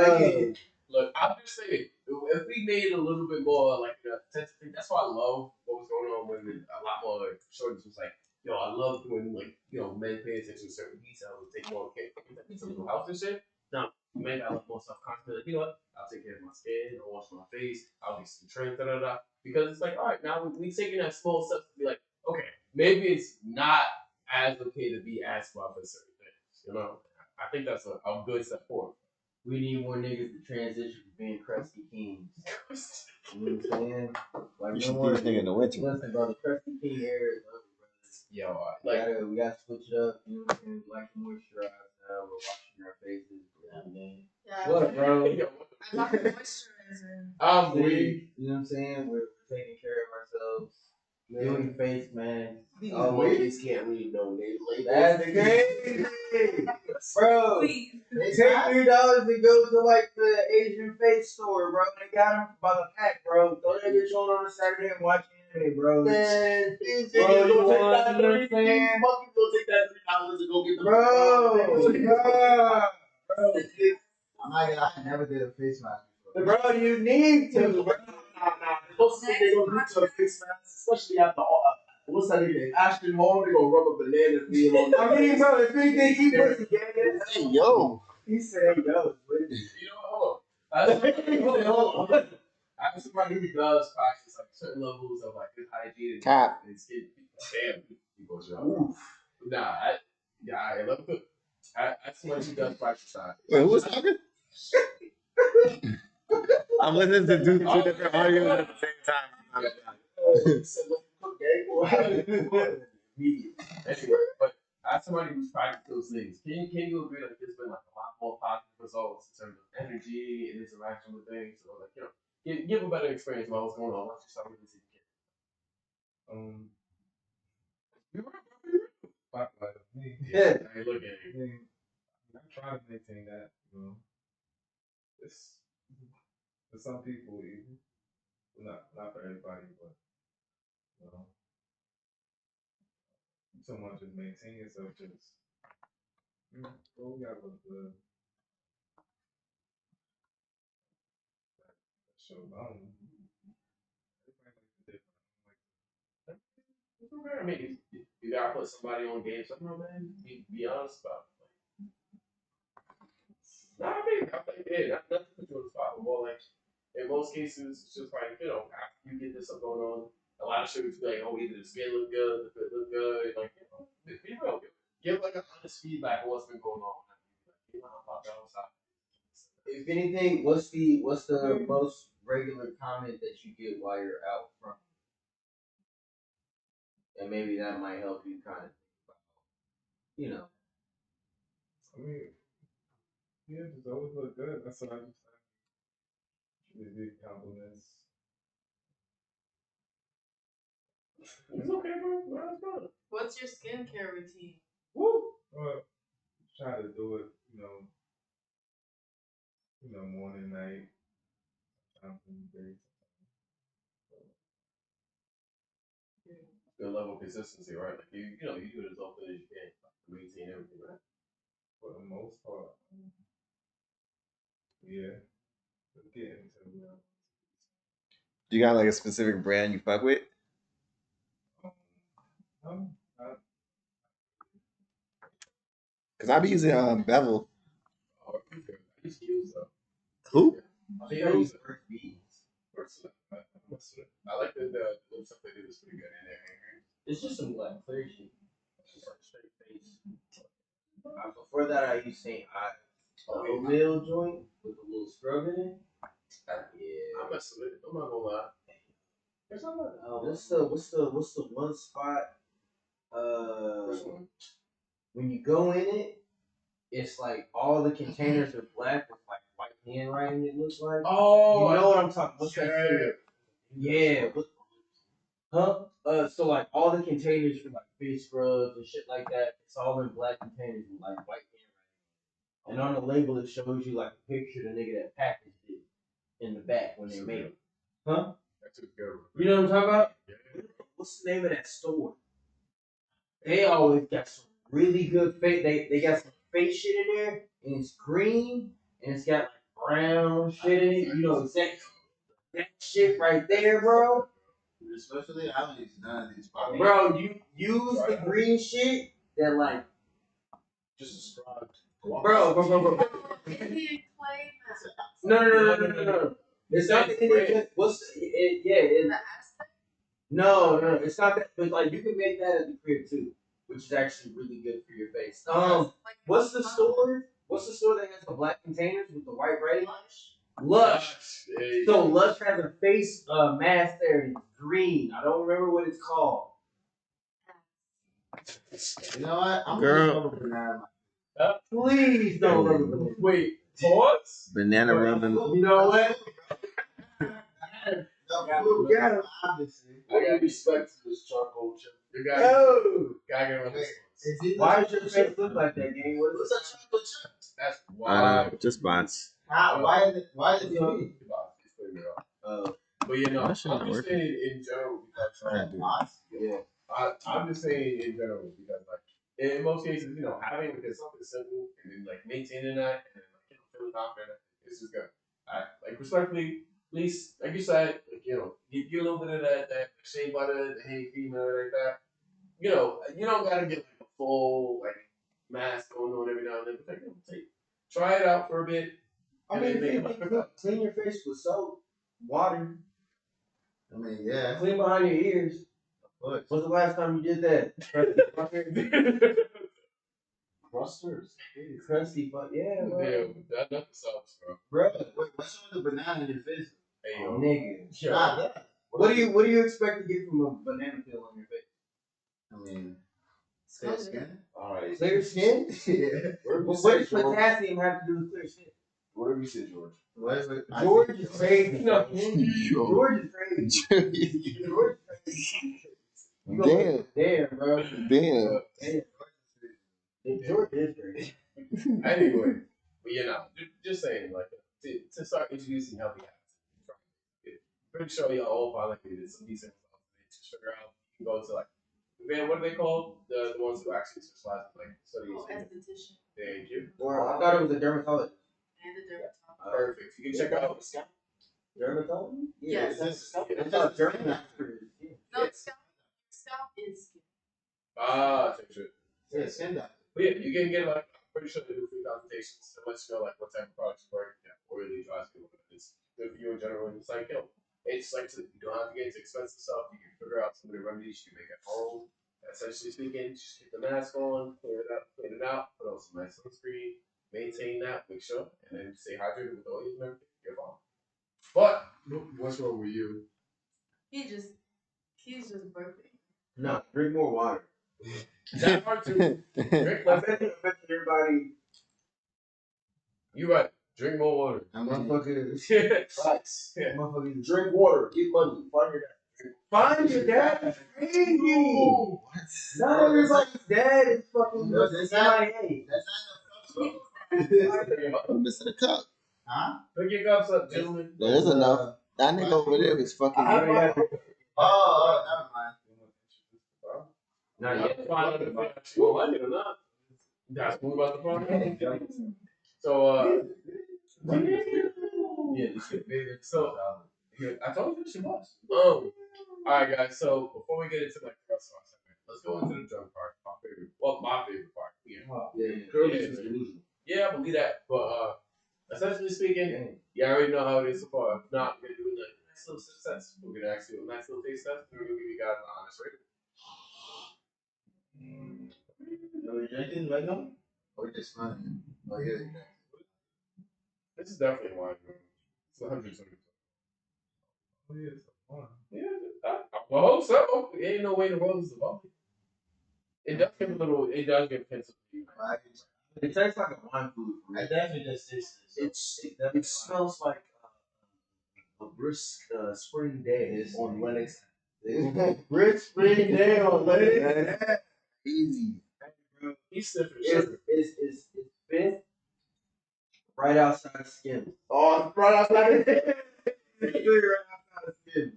head. Like, look, I'm just saying, if we made a little bit more, like, attention, that's why I love what was going on with a lot more, like, shorties was like, yo, I love when, like, men pay attention to certain details and take more care of a little house and shit. Now, men got a lot more self-confidence. Like, you know what? I'll take care of my skin. I'll wash my face. I'll get some training, da-da-da. Because it's like, all right, now we taking that small step to be like, okay, maybe it's not as okay to be asked about for certain things, I think that's a good step forward. We need more niggas to transition from being crusty kings. You know what I'm saying? Like, You should be this nigga in the winter. Listen, bro, the crusty king era is over, brothers. Yo, We gotta switch it up. You know what I'm saying? We like to moisturize now. We're washing our faces. Yeah. What, bro? I love the moisturizer. I'm weak. You know what I'm saying? We're taking care of ourselves. Doing face, man. these monkeys can't read no labels. That's crazy, bro. Please. Take $3 and go to like the Asian face store, bro. They got them by the pack, bro. Go there, get you on a Saturday and watch Hey, bro. Man, these Bro, niggas you gonna take want that to $3. understand? Fucking gonna take that $3 and go get the I never did a face mask before. Bro, you need to. Bro. Nah. The closest thing they gonna do to a face mask, especially after what's that nigga named Ashton Hall, they gonna rub a banana peel on. I mean, bro, if he think he pussy gang, Hey, yo. he said, yo, You know what? Hold on. I have somebody who does practice like certain levels of like good hygiene Cap. and skin. Damn, people show. Nah, I love it. I somebody who does practice that. Wait, who was talking? I'm listening to two different audios at the same time. Anyway, but as somebody who's practiced those things, can you agree that there's been like a lot more positive results in terms of energy and interaction with things, or like give a better experience about what's going on once you start with this kid? Spotlight of me. Yeah, I look at I you. mean, I try to maintain that, It's for some people, even not for everybody, but someone just maintain yourself. Just we gotta look good. So I mean, you gotta put somebody on game. Something, man. Be honest about it. Nah, I think yeah, not to put you on the spot, but more like in most cases, it's just like after you get this stuff going on, a lot of shooters be like, oh, either the skin look good, the fit look good, like be real, give like a honest feedback of what's been going on. About that outside. if anything, what's the most regular comment that you get while you're out from? And maybe that might help you kind of, I mean, yeah, just always look good. That's what I just say. Really big compliments. It's okay, bro. That's good. What's your skincare routine? Woo! Try to do it, morning, night, time from the day. Good level of consistency, right? Like you do it as often as you can, like, to maintain everything, right? For the most part, yeah. Getting to You got like a specific brand you fuck with? Cause I be using Bevel. Oh, okay. I used to use Who? I think I use Earth Beads. I like the little stuff they do is pretty good in there. it's just some like clear shit. Straight face. Before that, I used St. Ives oatmeal joint with a little scrub in it. Yeah. I'm messing with it. I'm not gonna lie. What's the one spot? When you go in it, it's like all the containers are black with like white handwriting. It looks like. Oh, you know what I'm talking? What's that? Yeah. So like all the containers for like face scrubs and shit like that, it's all in black containers with like white handwriting. And on the label, it shows you like a picture of the nigga that packaged it in the back when they made it. Huh? That's a good one. You know what I'm talking about? Yeah. What's the name of that store? They always got some really good face. They got some face shit in there, and it's green, and it's got like brown shit in it. You know exactly that shit right there, bro. Especially, I don't use none of these products. Bro, you use the green shit that like Just described. bro. Indian clay mask. No. It's not the Indian. What's it? Yeah, The Aztec? No, it's not that. But like, you can make that at the crib too, which is actually really good for your face. What's the store? What's the store that has the black containers with the white writing? Lush. So Lush has a face mask there, and it's green. I don't remember what it's called. You know what? I'm Girl. gonna go with banana. Please don't remember. Wait, pause? Banana rubbing. You know what? You got it. Obviously. I got respect for this charcoal chip. You got gotta get on this one. Why does your face look like that, gang? What is What's a chocolate chip? That's wild. Just bots. Why is it? It's putting me off. But you know, That shit I'm not just working. saying in general because Yeah. I'm just saying in general because like in most cases, you know, having like something simple and then like maintaining that and then like feeling confident, it's just good. Like respectfully, at least like you said, like, you know, get a little bit of that shea butter, the hay cream, and everything like that. You know, you don't gotta get like a full like mask going on every now and then. But try it out for a bit. I mean, if you clean your face with soap, water, I mean, yeah. clean behind your ears. But When's the last time you did that? Crusters. Crusty, but yeah, bro. Yeah, that's the sauce, bro. Bro, wait, what's with the banana in your face? Hey yo, nigga. Nah, that. What do you expect to get from a banana peel on your face? I mean, Smell clear it. skin. Alright. Clear skin? Yeah. Whatever you What say, does George. potassium have to do with clear skin? Whatever you say, George. Whatever. George is crazy. No. Yo. George is crazy. George is crazy. You go Damn. damn, bro. Damn. Damn. George is crazy. Anyway, but you know, just saying, like, to start introducing healthy habits. Pretty sure y'all all finally did some decent results. Just figure out, you can go to like, man, what do they call the ones who actually specialize in like studying? Oh, esthetician Thank you. Or I thought it was a dermatologist. and a dermatologist. Perfect. You can check out. Dermatologist? Yes. I thought dermatologist. No, scalp is skin. Take shit. Yeah, skin doctor. But yeah, you can get like, I'm pretty sure they do free consultations to let you know like what type of products work, yeah, oily, dry skin, what it's good for you in general. And it's like, yo, it's like you don't have to get into expensive stuff. You can figure out some of the remedies you can make at home. Essentially speaking, just keep the mask on, clean it out, put on some nice sunscreen, maintain that, make sure, and then stay hydrated with oils and everything. You're fine. But what's wrong with you? He's just birthday. No, drink more water. That part too. Drink less. I bet everybody. You right. Drink more water. Motherfuckers. Facts. Yeah. Motherfuckers. Drink water. Get money. Find your dad. Find your dad? That's crazy. What? Not everybody's dad is fucking No, that's not- MIA. That's not I'm missing a cup. Huh? Pick your cups up, gentlemen. There's enough. That nigga over there is fucking. Oh, never mind. Not Yeah, yet. find out if they actually gonna like it or not. That's what we're about to find out. So, yeah, so here, I told you she was. Alright guys, so before we get into like the rest of our segment, let's go into the drunk part. My favorite part. Curly Yeah. is delusional. Yeah, I believe that. But essentially speaking, you already know how it is so far. If not, we're gonna do a nice little success. We're gonna actually do a nice little taste test. We're gonna give you guys an honest rating. Are we drinking right now? Or just fun? Oh, yeah. This is definitely wine. It's 120. Oh, yeah, it's fun. Yeah, I hope so. There ain't no way in the world it's a bubbly. It does get a little. It does get offensive. It tastes like a wine food. I definitely just taste it. It smells like a brisk spring day on Lennox. Brisk spring day on Lennox. Easy. He's stiff as sugar. It's fifth right outside skin. Oh, right outside the It's really right outside skin.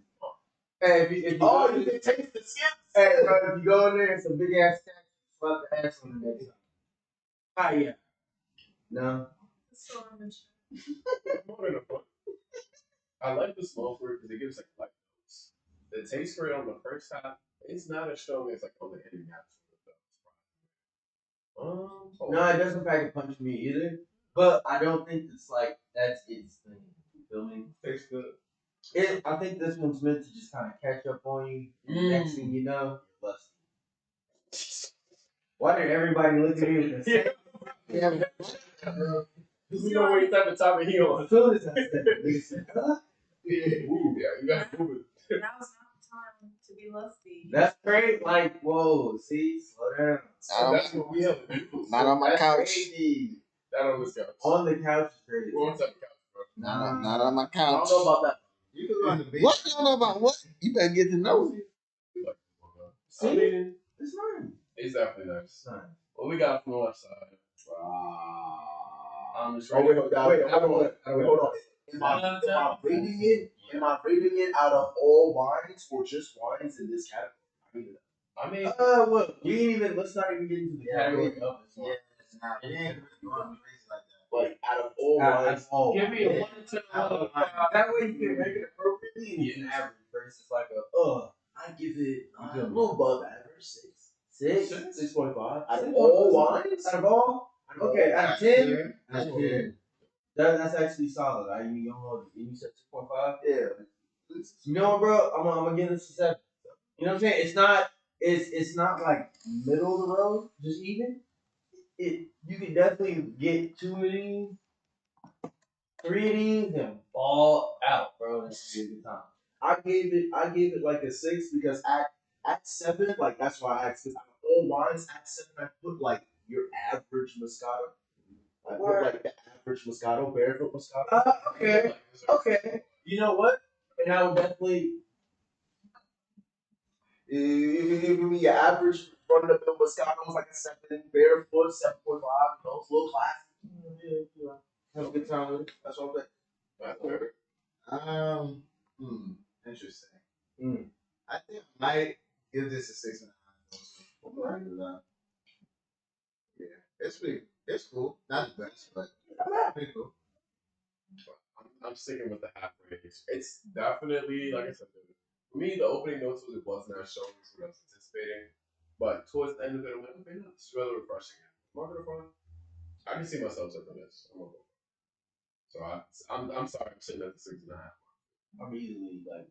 Hey, if you Oh, go you can taste the skins. hey, bro, if you go in there, it's a big ass statue. Slap the ass on the next time. Ah, yeah. No. So much. More than a foot. I like the smell for it because it gives like light notes. The taste for it on the first half, it's not as strong as like on the ending half. No, it doesn't pack a punch me either. But I don't think it's like that's its thing. You feel me? Tastes good. I think this one's meant to just kind of catch up on you. Next thing you know, you're lusty. Why did everybody look at me with the same? You know what type of time he on. As soon as I said it, they said, huh? Yeah, you gotta move it. Now is not the time to be lusty. That's great. Like, whoa, see, slow down. That's what we have to do. Not on my That's couch. crazy. That on this couch. On the couch is crazy. We're on top of the couch, bro. Not on my I couch. don't know about that. You can go on the beach. What? You don't know about what? You better get to know me. I mean, It's nice. it's definitely nice. It's nice. What we got from the left side? Oh, wait, hold on. Am I rating it out of all wines or just wines in this category? I mean, well, we ain't even. Let's not even get into the category of this one. Yeah, we ain't really going crazy like that. Like out of all wines, give me a 1 to 2. That way you can make it appropriately and it's an average versus like a I give it You a feel me? little above average, 6. 6.5. Out of all wines, Out of all? Okay, out of 10? That's good. That's actually solid. You know, you said 2.5? yeah. You know what, bro? I'm gonna give this a 7. You know what I'm saying? It's not like middle of the road, just even. You can definitely get 2 of these, 3 of these, and ball out, bro. That's a good time. I gave it like a 6 because at 7, like that's why I asked. Because out of all wines, at 7, I put like your average Moscato. I put like the average Moscato, barefoot Moscato. Okay. You know what? And I would definitely. If you give me your average run of the mill Moscato, it's like a 7, barefoot 7.5. You know, it's a little classy. Yeah. Have a good time with it. That's all that. That's fair. Um, interesting. Mm. I think I might give this a 6.5. Yeah, it's cool. Not the best, but pretty cool. I'm sticking with the half range. It's definitely, like I said, for me, the opening notes was not showing what I was anticipating. But towards the end of it, I'm like, okay, no, this is really refreshing. Market of fun. I can see myself sipping this. I'm gonna go. So I'm sorry, I'm sitting at the 6.5. I'm easily like,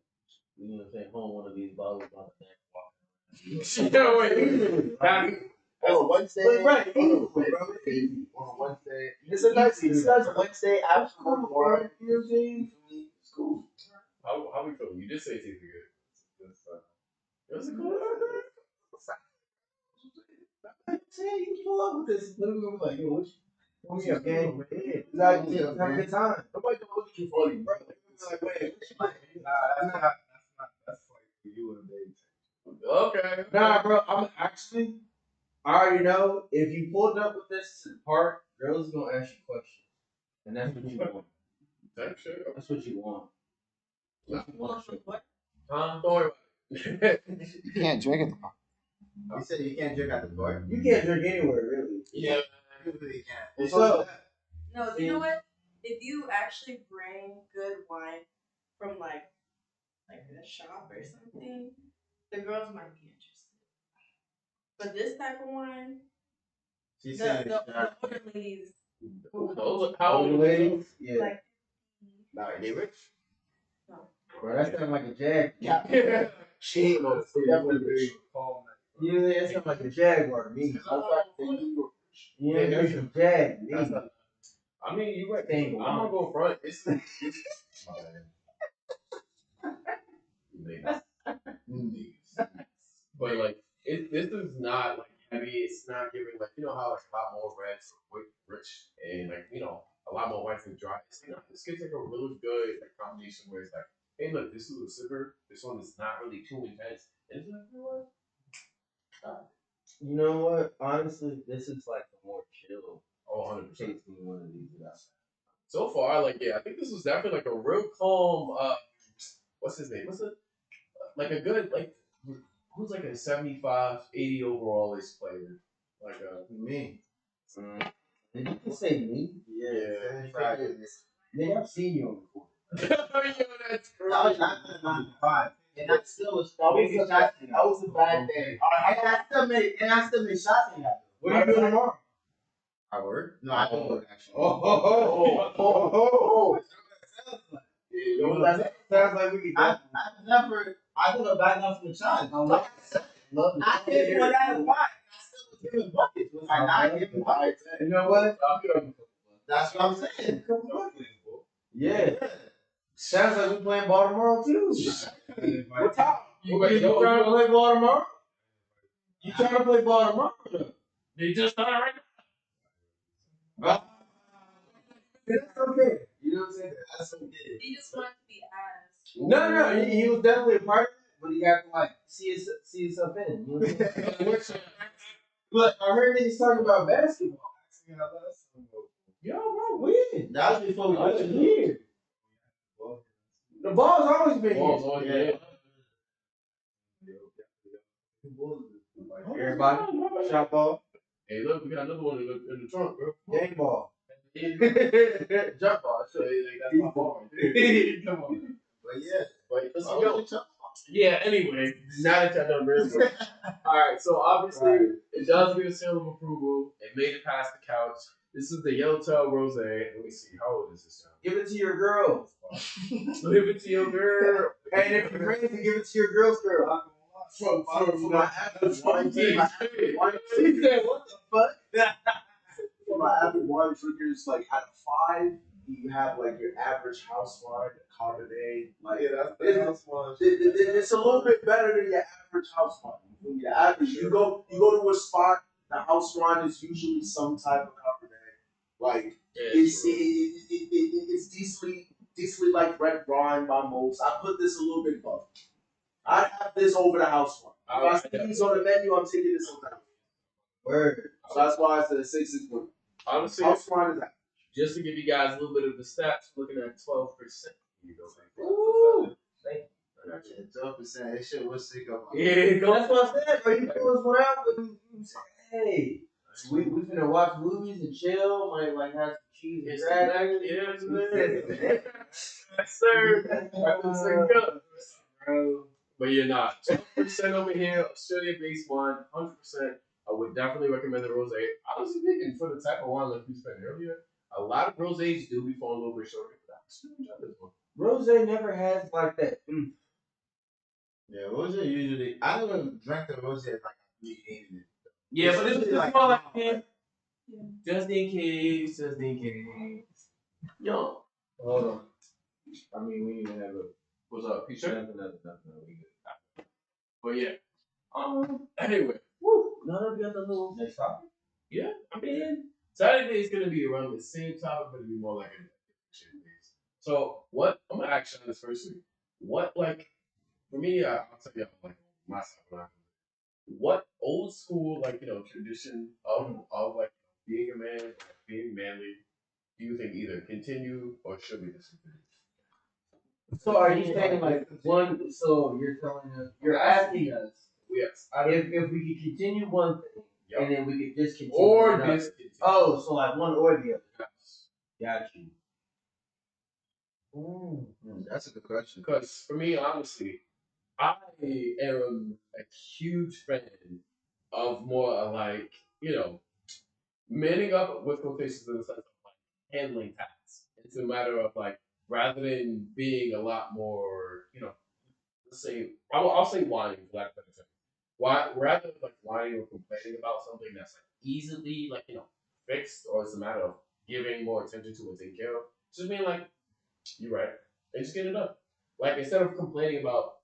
you know what I'm saying, home one of these bottles by the neck Yeah, wait. On a Wednesday, Right, on a Wednesday, it's a nice Wednesday afternoon wine. You know what I'm saying? It's cool. How we feeling? You did say it tasted good. It was a cool. I'm saying you pull up with this. Literally, like, yo, what you gang? Exactly. Have a good time. Nobody don't look at you funny, bro. It's like, wait, That's like for you and Dave. Okay. Nah, bro, I already know if you pulled up with this to the park, girls gonna ask you questions. And that's what you want. Type shit. That's what you want. What? Don't worry about it. You can't drink it. You said you can't drink at the bar? You can't drink anywhere, really. Yeah. You really can't. So, No, you know what? If you actually bring good wine from like a shop or something, the girls might be interested. But this type of wine, She the said the older ladies, How old are ladies? Yeah. like nah, they rich. no. Bro, that sounds like a Jag. Yeah. She ain't no definitely rich. You know, that sounds like a Jaguar to me. You know, that's a Jag to That's me. not. I mean, you right. Dang, I'm gonna go front. It's my bad. Niggas. But like, this is not like heavy. It's not giving like how like a lot more reds, quick, rich, and like a lot more whites and dry. It's like, this gives like a really good like combination where it's like, hey, look, this is a sipper. This one is not really too intense. And it's like, you know what? You know what? Honestly, this is like the more chill Oh, 100%. tasting one of these that I've So far, like, yeah, I think this was definitely like a real calm. What's his name? What's it? Like a good like. Who's like a 75, 80 overall ace player? Like me. Did you just say me? Yeah. Nigga, I've seen you on before. Yo, that's crazy. That was not the 95. And I still was That was a bad day. And I still made shots in that. What are you doing tomorrow? I work? No, I don't work actually. You know what that Sounds like we could I never backed off from the shot. I didn't want that why. I still was giving buckets. Was I not giving buckets? You know what? That's what I'm saying. Yeah. Sounds like we playing Baltimore too. What time? You trying to play Baltimore? You trying to play Baltimore? They just started right That's okay. You know what I'm saying? That's okay. He just wanted to be asked. No, he was definitely a part of it, but he had to like see himself in. You know what I'm saying? Look, I heard niggas talking about basketball. Yo, bro, when? That was before we I was here. The ball's always been Balls here. on Yeah. here. Everybody, shot ball, Hey, look, we got another one in the trunk, bro. game ball, Jump ball. So, like, that's my ball right there. Come on. But yeah. But let's Oh, go. good job. Yeah, anyway, now that y'all done real quick. Alright, so obviously, it does get a seal of approval. It made it past the couch. This is the Yellowtail Rose. Let me see, how old is this child? give it to your girl. Give it to your girl. And if you're crazy, give it to your girl's girl. From my average wine He drinker, said, what the fuck? for my average wine drinkers, like out of 5, you have like your average house wine, Cabernet. Like that's the house one. it's a little bit better than your average house wine. Your average, you go to a spot, the house wine is usually some type of Cabernet. Like it's decently like red wine by most. I put this a little bit above. I'd have this over the house wine. If I see these on the menu, I'm taking this on that. Word. So that's why I said 6 Honestly, house wine is that. just to give you guys a little bit of the stats, we're looking at 12%. You go like that. Ooh. Thank you. I got you. 12%. That shit was sick of. Yeah, go. That's what I said, bro. You pull this one out, but you say, hey, we finna watch movies and chill, might like have some cheese and It's gravy. yes, yes, sir. That's a good. Bro. But you're not. 12% over here, Australia-based wine, 100%. I would definitely recommend the rosé. Honestly speaking, for the type of wine like we spent earlier, a lot of rosés do be falling a little bit short. But I still enjoy this one. Rose never has like that. Yeah, rose usually. I never drank the rose like I really hated it. Yeah, but it's just more like, man, Yeah. just in case, just in case. Yo, Hold on. I mean, we need to have a. what's up, Peter? Nothing. We good. But yeah. Anyway, None of you got the little next topic. yeah, I mean, Saturday is gonna be around the same topic, but it'll be more like a shit base. So, what I'm gonna ask you this firstly. What like for me? I'll tell you like myself. What old school like tradition of like being a man, being manly, do you think either continue or should be discontinued? So are you saying like one? So you're telling us, you're asking us Yes. if we could continue one thing Yep. and then we could discontinue Or another. discontinue. Oh, so like one or the other. Yes. Got you. That's a good question. Because for me, honestly, I am a huge fan of more like, manning up with quotations in the sense of like handling tasks. It's a matter of like, rather than being a lot more, let's say, I'll say whining for lack of a better term. Why, rather than like whining or complaining about something that's like easily like, fixed, or it's a matter of giving more attention to and taking care of, just being like, you're right. And just get it done. Like instead of complaining about,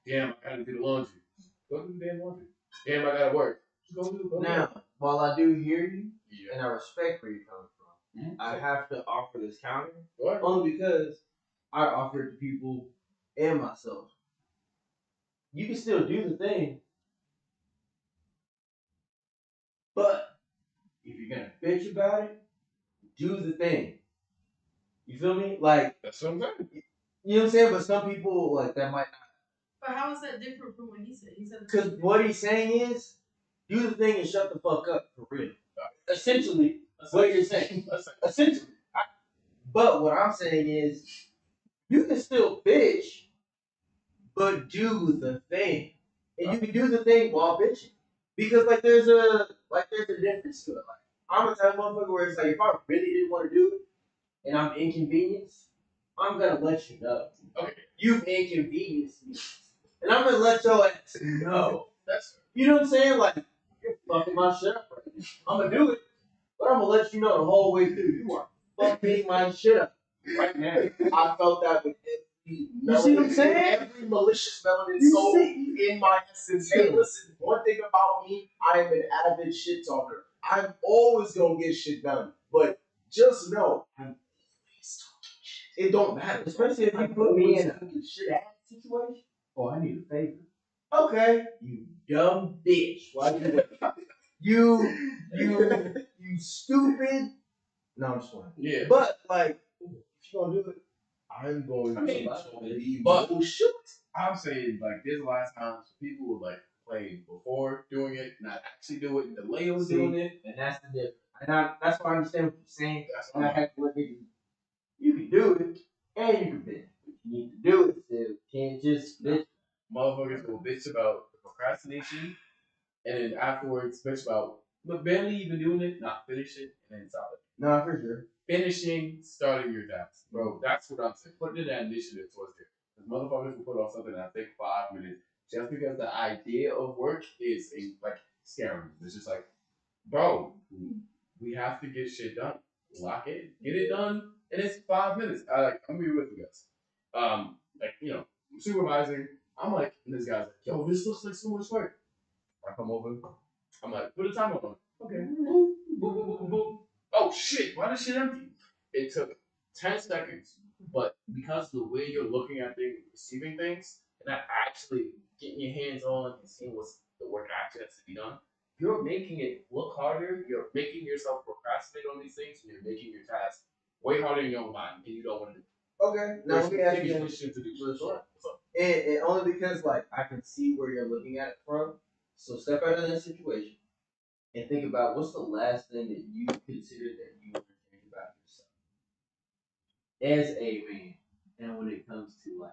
damn, I gotta do the laundry. Go do the damn laundry. Damn, I gotta work. Just go do it. Now, while I do hear you Yeah. and I respect where you're coming from, I have to offer this counter What? only because I offer it to people and myself. You can still do the thing, but if you're gonna bitch about it, do the thing. You feel me? Like, That's what I'm saying. you know what I'm saying? But some people like that might not. But how is that different from what he said? He said Because what he's saying is, do the thing and shut the fuck up for real. Essentially, what you're saying. Essentially. But what I'm saying is, you can still bitch, but do the thing. And you can do the thing while bitching. Because there's a difference to it. Like, I'm a type of motherfucker where it's like, if I really didn't want to do it and I'm inconvenienced, I'm gonna let you know. Okay. You've inconvenienced me. And I'm gonna let your ass know. That's You know what I'm saying? Like, you're fucking my shit up right now. I'm gonna do it, but I'm gonna let you know the whole way through. You are fucking my shit up right now. I felt that with every You see what I'm saying? Every malicious melanin You soul see? in my essence. Hey, listen, one thing about me, I am an avid shit talker. I'm always gonna get shit done. But just know, I'm always talking shit. It don't matter. Especially if you I'm put me always in a talking shit. situation. Oh, I need a favor. Okay, you dumb bitch. Why you stupid. No, I'm just playing. yeah. But if you gonna do it, I'm going I mean, to be but- no shit. I'm saying like there's a lot of times people would like play before doing it, not actually do it, delay on See? doing it. And that's the difference. And that's why I understand what you're saying. That's And I what have to look at you can do it and you can bitch. But you need to do it still. Can't just bitch. motherfuckers will bitch about the procrastination, and then afterwards bitch about barely even doing it, not finish it, and then stop it. No, for sure. Finishing, starting your task, bro. That's what I'm saying. Putting in that initiative towards it. Because motherfuckers will put off something that take 5 minutes just because the idea of work is like scaring. It's just like, bro, we have to get shit done. Lock in, get it done, and it's 5 minutes. I'm gonna be with you guys. Like I'm supervising. I'm like, and this guy's like, yo, this looks like so much work. I come over. I'm like, put a timer on. Okay. Boom, boom, boom, boom, boom. Oh shit! Why is shit empty? It took 10 seconds, but because of the way you're looking at things, receiving things, and not actually getting your hands on and seeing what's the work actually has to be done, you're making it look harder. You're making yourself procrastinate on these things, and you're making your task way harder in your own mind, and you don't want to do. Okay. Now let me ask you shit to do. What's up? What's up? And only because like I can see where you're looking at it from. So step out of that situation and think about what's the last thing that you considered that you want to change about yourself as a man, and when it comes to like,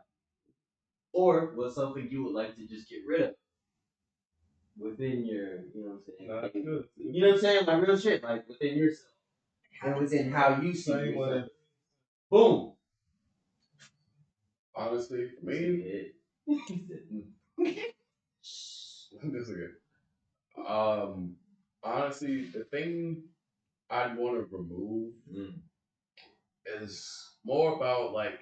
or what's something you would like to just get rid of within your, you know what I'm saying? Nah, that's good. You know what I'm saying? Like real shit, like within yourself and within how you see Same yourself. way. Boom. Honestly, for me, this is good. Honestly, the thing I'd want to remove is more about like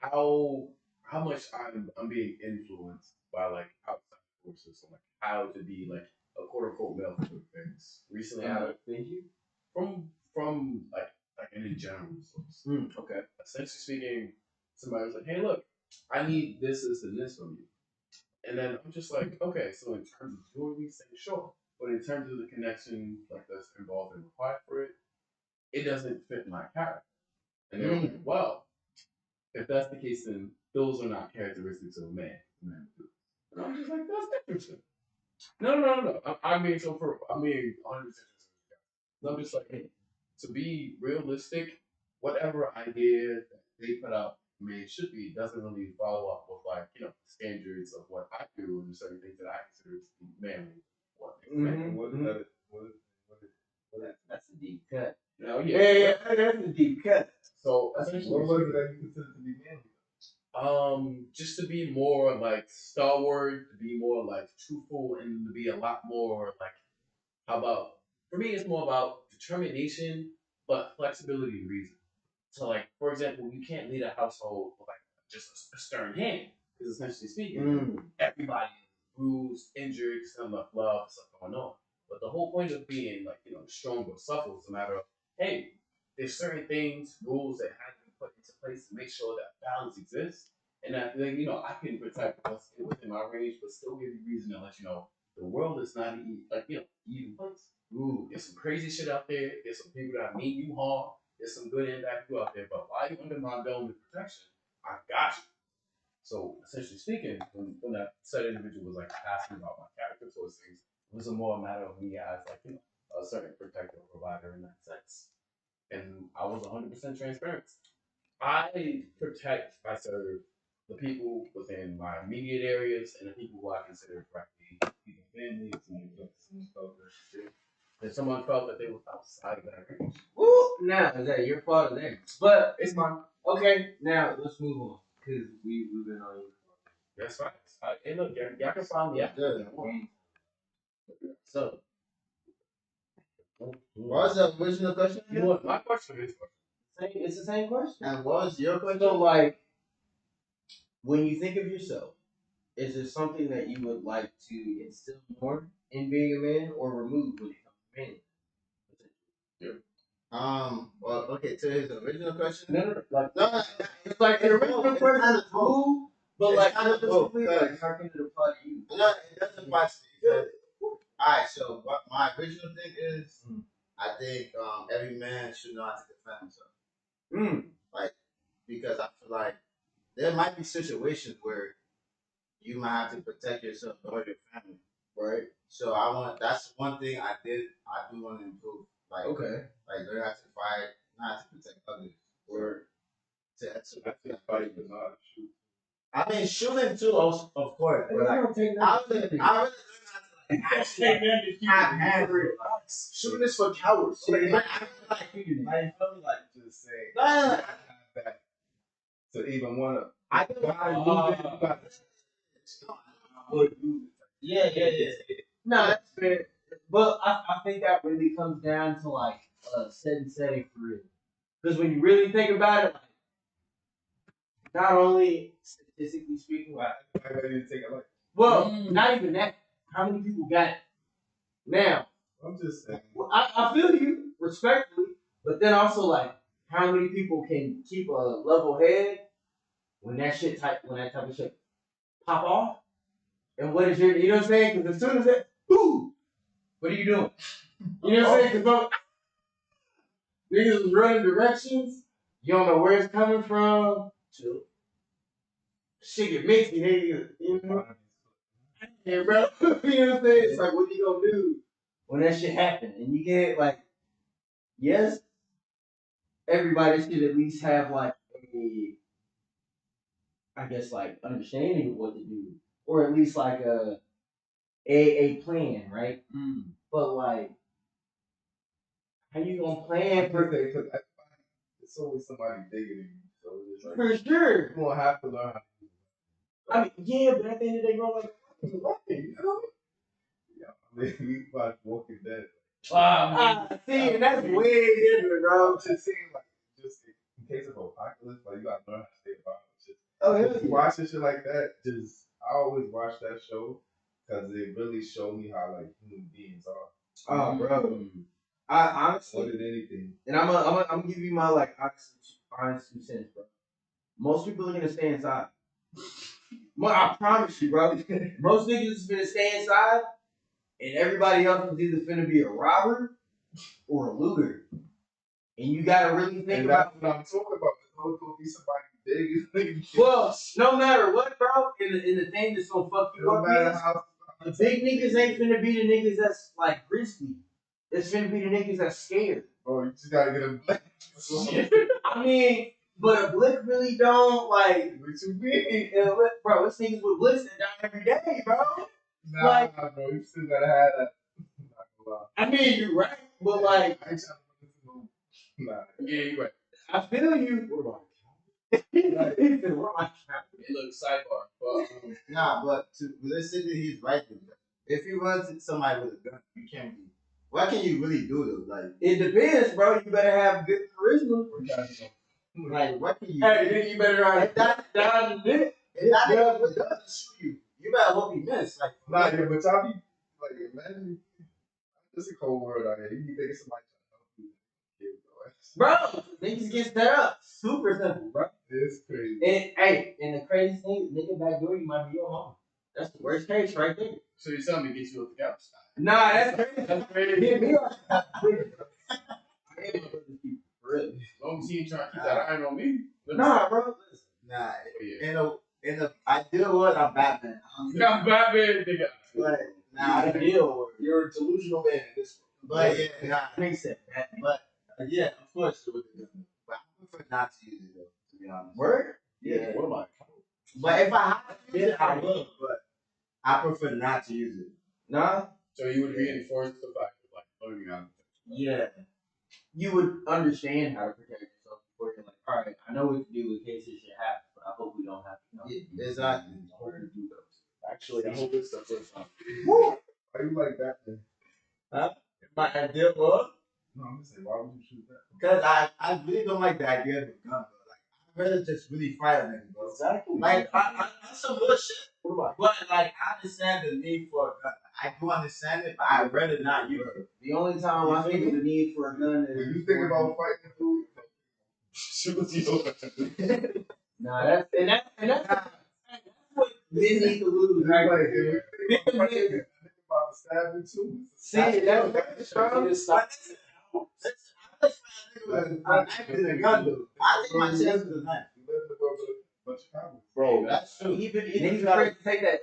how much I'm being influenced by like outside forces, so like how to be like a quote unquote male for things. Recently, I Thank you. from like any general source. Okay. Essentially speaking, somebody was like, "Hey, look, I need this, and this from you," and then I'm just like, "Okay, so in terms of doing these things, sure, but in terms of the connection like that's involved and required for it, it doesn't fit my character." And they're like, "Well, if that's the case, then those are not characteristics of a man. Man would do." And I'm just like, "That's interesting." No. I'm being 100%. I'm just like, hey, to be realistic, whatever idea that they put out, I mean, it should be, doesn't really follow up with like, standards of what I do and certain things that I consider to be manly. What makes man. What is that? What is That's a deep cut. Yeah. That's a deep cut. So what essentially, was it that you consider to be manly? just to be more like stalwart, to be more like truthful, and to be a lot more like, how about, for me, it's more about determination, but flexibility and reason. So, like, for example, you can't lead a household with like just a stern hand, because essentially speaking, everybody is bruised, injured, some love, stuff going on. But the whole point of being like strong or supple is a matter of, hey, there's certain things, rules that have to be put into place to make sure that balance exists, and that then I can protect what's within my range, but still give you reason to let you know the world is not even place. Ooh, there's some crazy shit out there. There's some people that mean you harm. There's some good and bad people out there, but while you're under my dome of protection, I got you. So essentially speaking, when that said individual was like asking about my character towards things, it was a more matter of me as like a certain protector or provider in that sense. And I was 100% transparent. I protect, I serve the people within my immediate areas and the people who I consider directly people, families, and friends. If someone felt that they were outside of that range, Woo! Now, is that your fault or theirs? But it's mine. Okay, now let's move on. Because we've been on you. that's fine. Hey, look, y'all can find me out. So, What was the original question you know again? what? My question is, It's the same question. And what was your question? So, like, when you think of yourself, is there something that you would like to instill more in being a man or remove when it comes to men? Well, okay, to his original question. No, like, No, it's like an original it's question kind is of both. cool, but It's like, kind of both, specifically, like, how can it apply to you? No, it doesn't apply to me. Alright, so what my original thing is, I think every man should know how to defend himself. Like, because I feel there might be situations where you might have to protect yourself or your family. Right. So that's one thing I do want to improve. Like Okay. like learn how to fight, not to protect others. Or To That's just fighting, but not shoot. I mean shooting too, also, of course. But like, don't take I really learn how to like actually have hands. shooting is for cowards. Like, Like, I feel like Just saying. no, no, no. That to even want to. I think yeah. No, that's fair. But I think that really comes down to like set and setting for real. Because when you really think about it, like, not only statistically speaking, like, I ready to take it like. well, not even that. How many people got it? Now, I'm just saying. well, I feel you respectfully, but then also like, how many people can keep a level head when that type of shit pop off? And what is your, you know what I'm saying? Because as soon as that, boom, what are you doing? You know what I'm saying? Because niggas was running directions, you don't know where it's coming from. Shit get mixy, nigga. You know? Yeah, bro. You know what I'm saying? It's like, what you gonna do when that shit happen? And you get like, yes, everybody should at least have like I guess like understanding of what to do, or at least like a plan, right? But like, how you gonna plan for? Because it's always somebody bigger than you, so it's like For sure. you gonna have to learn how to do it. I mean, yeah, but at the end of the day, bro, like, You know? Yeah, I mean, we watch Walking Dead. see, and that's way different, bro. I'm just saying, like, just in case of apocalypse, like, you gotta learn how to stay alive. Oh, hell Just yeah. watching shit like that, I always watch that show because it really showed me how, like, human beings are. Oh, bro. I honestly, More than anything. and I'm gonna give you my like honest 2 cents, bro. Most people are gonna stay inside. I promise you, bro. Most niggas is gonna stay inside, and everybody else is either gonna be a robber or a looter. And you gotta really think And about. that's what I'm talking about. There's always gonna be somebody big. Well, no matter what, bro, in the thing that's gonna fuck you No up matter is how. the big niggas ain't finna be the niggas that's like risky. It's finna be the niggas that's scared. Oh, you just gotta get a black. I mean, but a blick really don't like. What you mean? Bro, it's niggas with blicks that die every day, bro. Nah, Like- bro, you still gotta have that. Not gonna lie. I mean, you're right, but like, I ain't trying to put this in no. Nah. Yeah, you're right. I feel you. What about He said, "What am I trying to it? Look, sidebar. But, Nah, but realistically, he's right. If you run to somebody with a gun, you can't be. What can you really do though? Like, It depends, bro. You better have good charisma. like what can you? Hey, do? then you better have down the dick. If that nigga with a gun to shoot you, you better hope he miss. Like, Nah, yeah, but y'all be like, imagine. It's a cold world out here. You be thinking somebody trying to help you. Bro, niggas get set up. Super simple, bro. It's crazy. And hey, and the crazy thing, nigga backdoor, you might be your mom. That's the worst case right there. so you're telling me to get you off the couch? Nah, that's crazy. That's crazy. Hit me up. For real. As long as he ain't trying to keep that iron on me. Nah, bro. nah. Yeah. In a ideal world, I'm Batman. Not Batman, nigga. But nah, Ideal. You're a delusional man in this one. but yeah, nah. Makes sense. But yeah, of course, with the gun. But I prefer not to use it though. To be honest. Word? Yeah. What am I? But if I have to use it, I will. But I prefer not to use it. Nah. So you would reinforce the fact of like learning how to Yeah. You would understand how to protect yourself before you're like, all right, I know what to do in case this shit happens, but I hope we don't have to know. Yeah, exactly. Where to do those. Actually, I hope it's the first time. Why you like that, man? My ideal world. No, I'm just saying, why would you shoot that? Because I really don't like the idea of a gun, bro. Like, I'd rather just really fight a nigga, bro. Exactly. Like, I that's some real shit. What am I? But, like, I understand the need for a gun. I do understand it, but I'd rather not use it. The only time I think of the need for a gun is When you think about fighting food, shoot you. nah, that's what men need to lose, right? Like, if you think about the stabbing too. See, that's strong. I'm a gun, dude. I think my chance is a knife. You live in the world bunch of problems. Bro, That's true. even if Niggas you got, afraid to take that.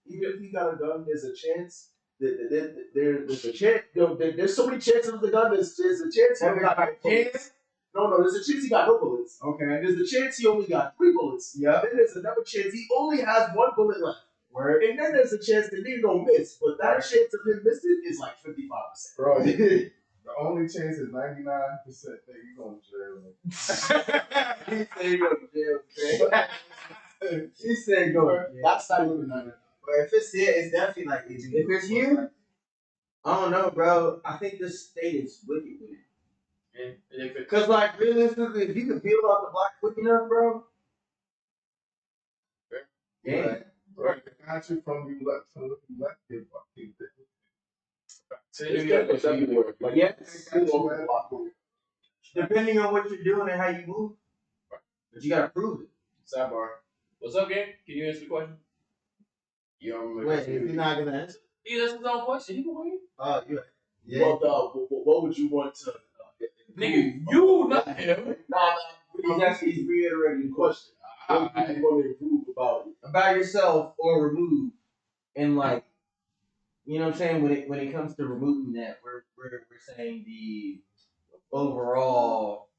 even if you got a gun, there's a chance. There's a chance. There's so many chances of the gun. There's a chance he only got no bullets. No, there's a chance he got no bullets. Okay. There's a chance he only got 3 bullets. Yeah. Then there's another chance he only has 1 bullet left. Word. And then there's a chance that nigga gonna miss. But that chance of him missing is like 55%. Bro, the only chance is 99% that you going to jail. He said he go to jail. He said go to jail. That's not even none. But if it's here, it's definitely like If it's here, I don't know, bro. I think this state is wicked with it. And if it, Cause like realistically, if you can build off the block quick enough, bro. Yeah. Right. The country from you left to you left here, fuck you. It's everywhere. Like, Yeah. it's all over the block. Depending on what you're doing and how you move, but you gotta prove it. sidebar. What's up, gang? Can you answer the question? You don't remember? wait, if you're not gonna answer. He asked his own question. He can win. Oh, yeah. What would you want to? Nigga, you not him. He's reiterating the question What would you want to improve about it? about yourself or remove, and like, you know what I'm saying. When it comes to removing that, we're saying the overall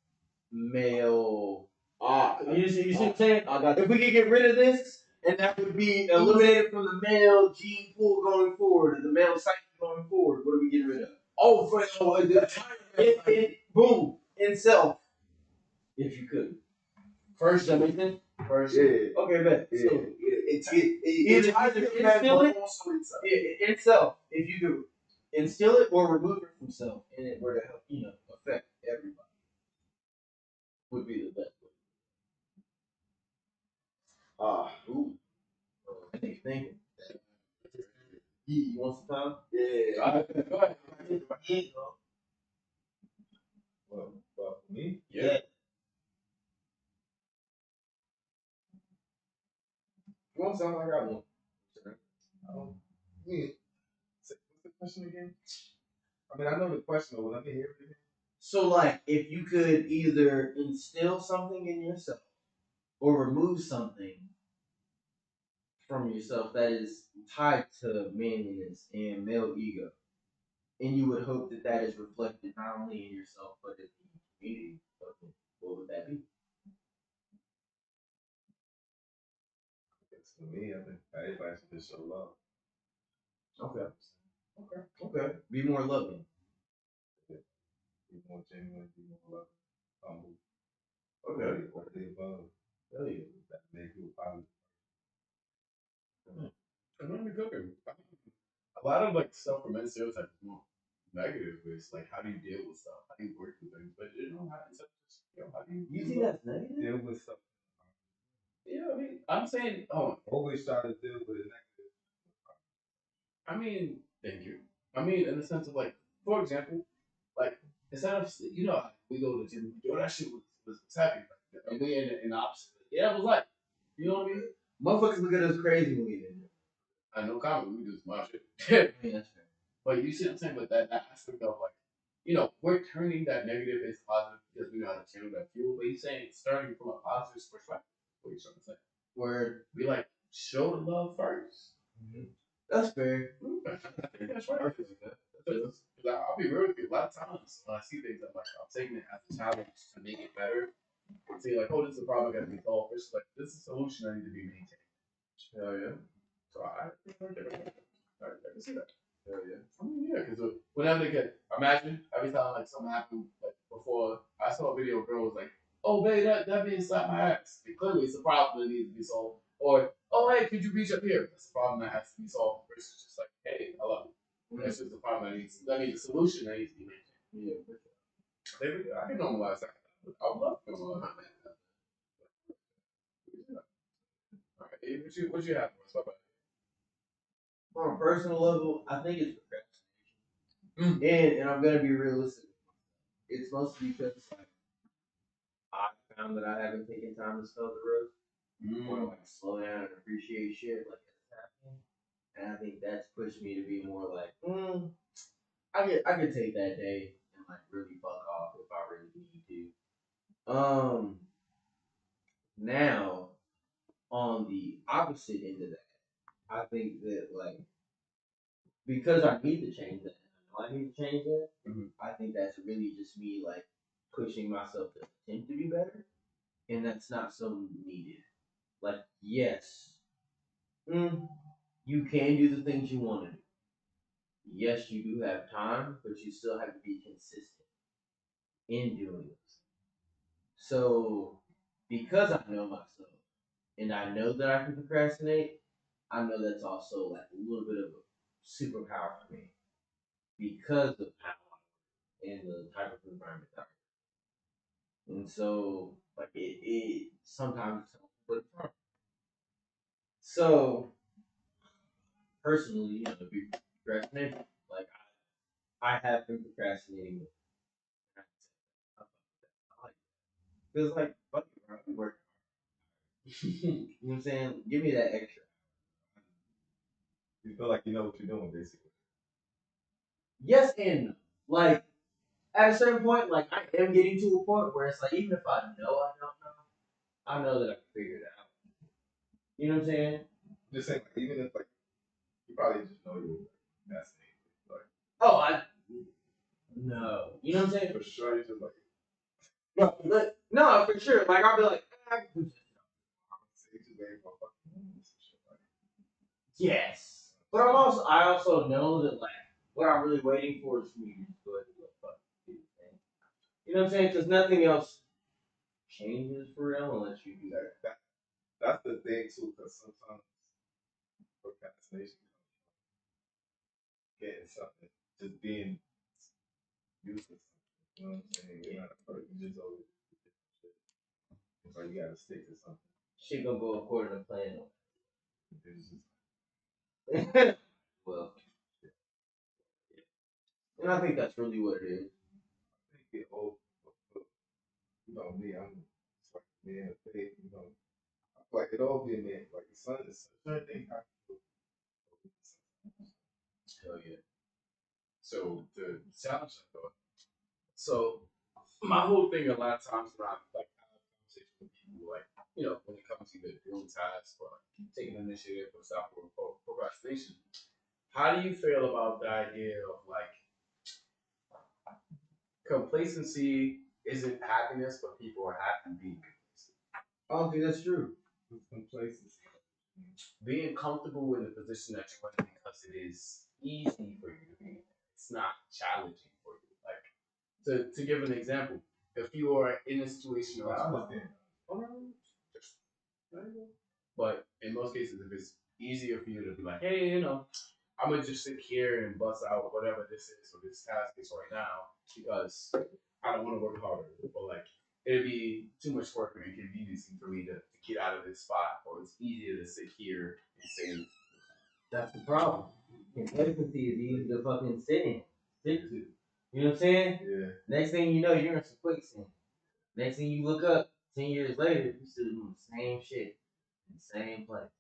male. You see what I'm saying? If we could get rid of this, and that would be eliminated from the male gene pool going forward, the male psyche going forward, what are we getting rid of? Boom, in self, if you could. First, that make sense? First, Okay, bet. Yeah. So, It's either instill it, in self, if you could instill it or remove it from self, and it were to help, affect everybody, would be the best way. Ooh. I think thinking. You want some time? Yeah. Go ahead. Well, for me, Yeah. you want something? I got one. Yeah. What's the question again? I mean, I know the question, but let me hear it again. So, like, if you could either instill something in yourself or remove something from yourself that is tied to manliness and male ego, and you would hope that that is reflected not only in yourself but in the community, what would that be? It's for me, I think everybody should just show love. Okay. Be more loving. Be more genuine, be more loving, humble. Okay. Or the above. Hell yeah. That make you positive. And when we cooking, a lot of like stuff from men stereotypes is more negative. It's like how do you deal with stuff? How do you work with things? But how do you? You think that's negative? Deal with stuff. Yeah, I mean, I'm saying, Always try to deal with it negative. I mean, thank you. I mean, in the sense of like, for example, like instead of we go to the gym, yo, that shit was happy, and we in the opposite. Yeah, it was like, you know what I mean? Motherfuckers look at us crazy when we do. I know comedy, we do some wild shit. Yeah, that's fair. But you see what I'm saying? But that aspect of like, we're turning that negative into positive because we know how to channel that fuel. But he's saying starting from a positive perspective. What you trying to say? Where We like show the love 1st. that's fair. I think that's right. Because I'll be real with you. A lot of times when I see things, I'm taking it as a challenge to make it better. And see, like, this is a problem that got to be solved. It's like, this is a solution that needs to be maintained. Hell yeah. So I can see that. Hell yeah. I mean, yeah, because whenever they get, imagine every time like something happened, like before, I saw a video, a girl was like, "Oh, babe, that man slapped my ass." And clearly, it's a problem that needs to be solved. Or, "Oh, hey, could you reach up here?" That's a problem that has to be solved. Versus just like, "Hey, I love you." That's just a problem that needs a solution that needs to be maintained. Yeah, I can normalize that. I would love to normalize that. All right, what you have for us? From a personal level, I think it's procrastination. And I'm gonna be realistic. It's mostly because like I found that I haven't taken time to smell the rose. Or like slow down and appreciate shit like it's happening. And I think that's pushed me to be more like, I could take that day and like really fuck off if I really need to. Now on the opposite end of that, I think that like because I need to change that, I know I need to change that. I think that's really just me like pushing myself to attempt to be better, and that's not so needed. Like yes, you can do the things you want to do. Yes, you do have time, but you still have to be consistent in doing it. So because I know myself and I know that I can procrastinate, I know that's also like a little bit of a superpower for me because of how and the type of environment that I'm in. And so like it sometimes it's but so personally, you know, be procrastinating. Like I have been procrastinating with because like fuck it, bro, I'm working. You know what I'm saying? Give me that extra. You feel like you know what you're doing, basically. Yes and no. Like at a certain point, like I am getting to a point where it's like even if I know I don't know, I know that I can figure it out. You know what I'm saying? Just saying, like, even if like you probably just know you're fascinated, like Oh, I no. You know what I'm saying? for sure, you're just like No, for sure. Like I'll be like, I can do this. say just waiting for fucking moments and shit. Like, Yes. But I also know that like what I'm really waiting for is for me to just go ahead and let fucking do the thing. You know what I'm saying? Because nothing else changes for real unless you do that. that's the thing too, because sometimes procrastination getting something, just being useless. You know what I'm saying? You're not a person, you just always do different shit. It's like you gotta stick to something. Shit gonna go according to plan. It's just Well, and I think that's really what it is. I think it all you know me, I'm just like man of faith, you know. I feel like it all be a man, like it's certain things I can do. Hell yeah. So the challenge I thought. So my whole thing a lot of times when I like have a conversation with people, like when it comes to either doing tasks or like taking initiative or stop procrastination, how do you feel about the idea of like complacency isn't happiness, but people are happy being complacent? I don't think that's true. It's complacency. Being comfortable in the position that you're in because it is easy for you to be. It's not challenging for you. Like to give an example, if you are in a situation I of understand. but in most cases, if it's easier for you to be like, hey, I'm gonna just sit here and bust out whatever this is or this task is right now because I don't want to work harder. But like, it'd be too much work or inconveniencing for me to get out of this spot, or it's easier to sit here and say, That's the problem. Complacency is easy to fucking sit to. You know what I'm saying? Yeah. Next thing you know, you're in some quicksand. Next thing you look up, 10 years later, you're still doing the same shit in the same place,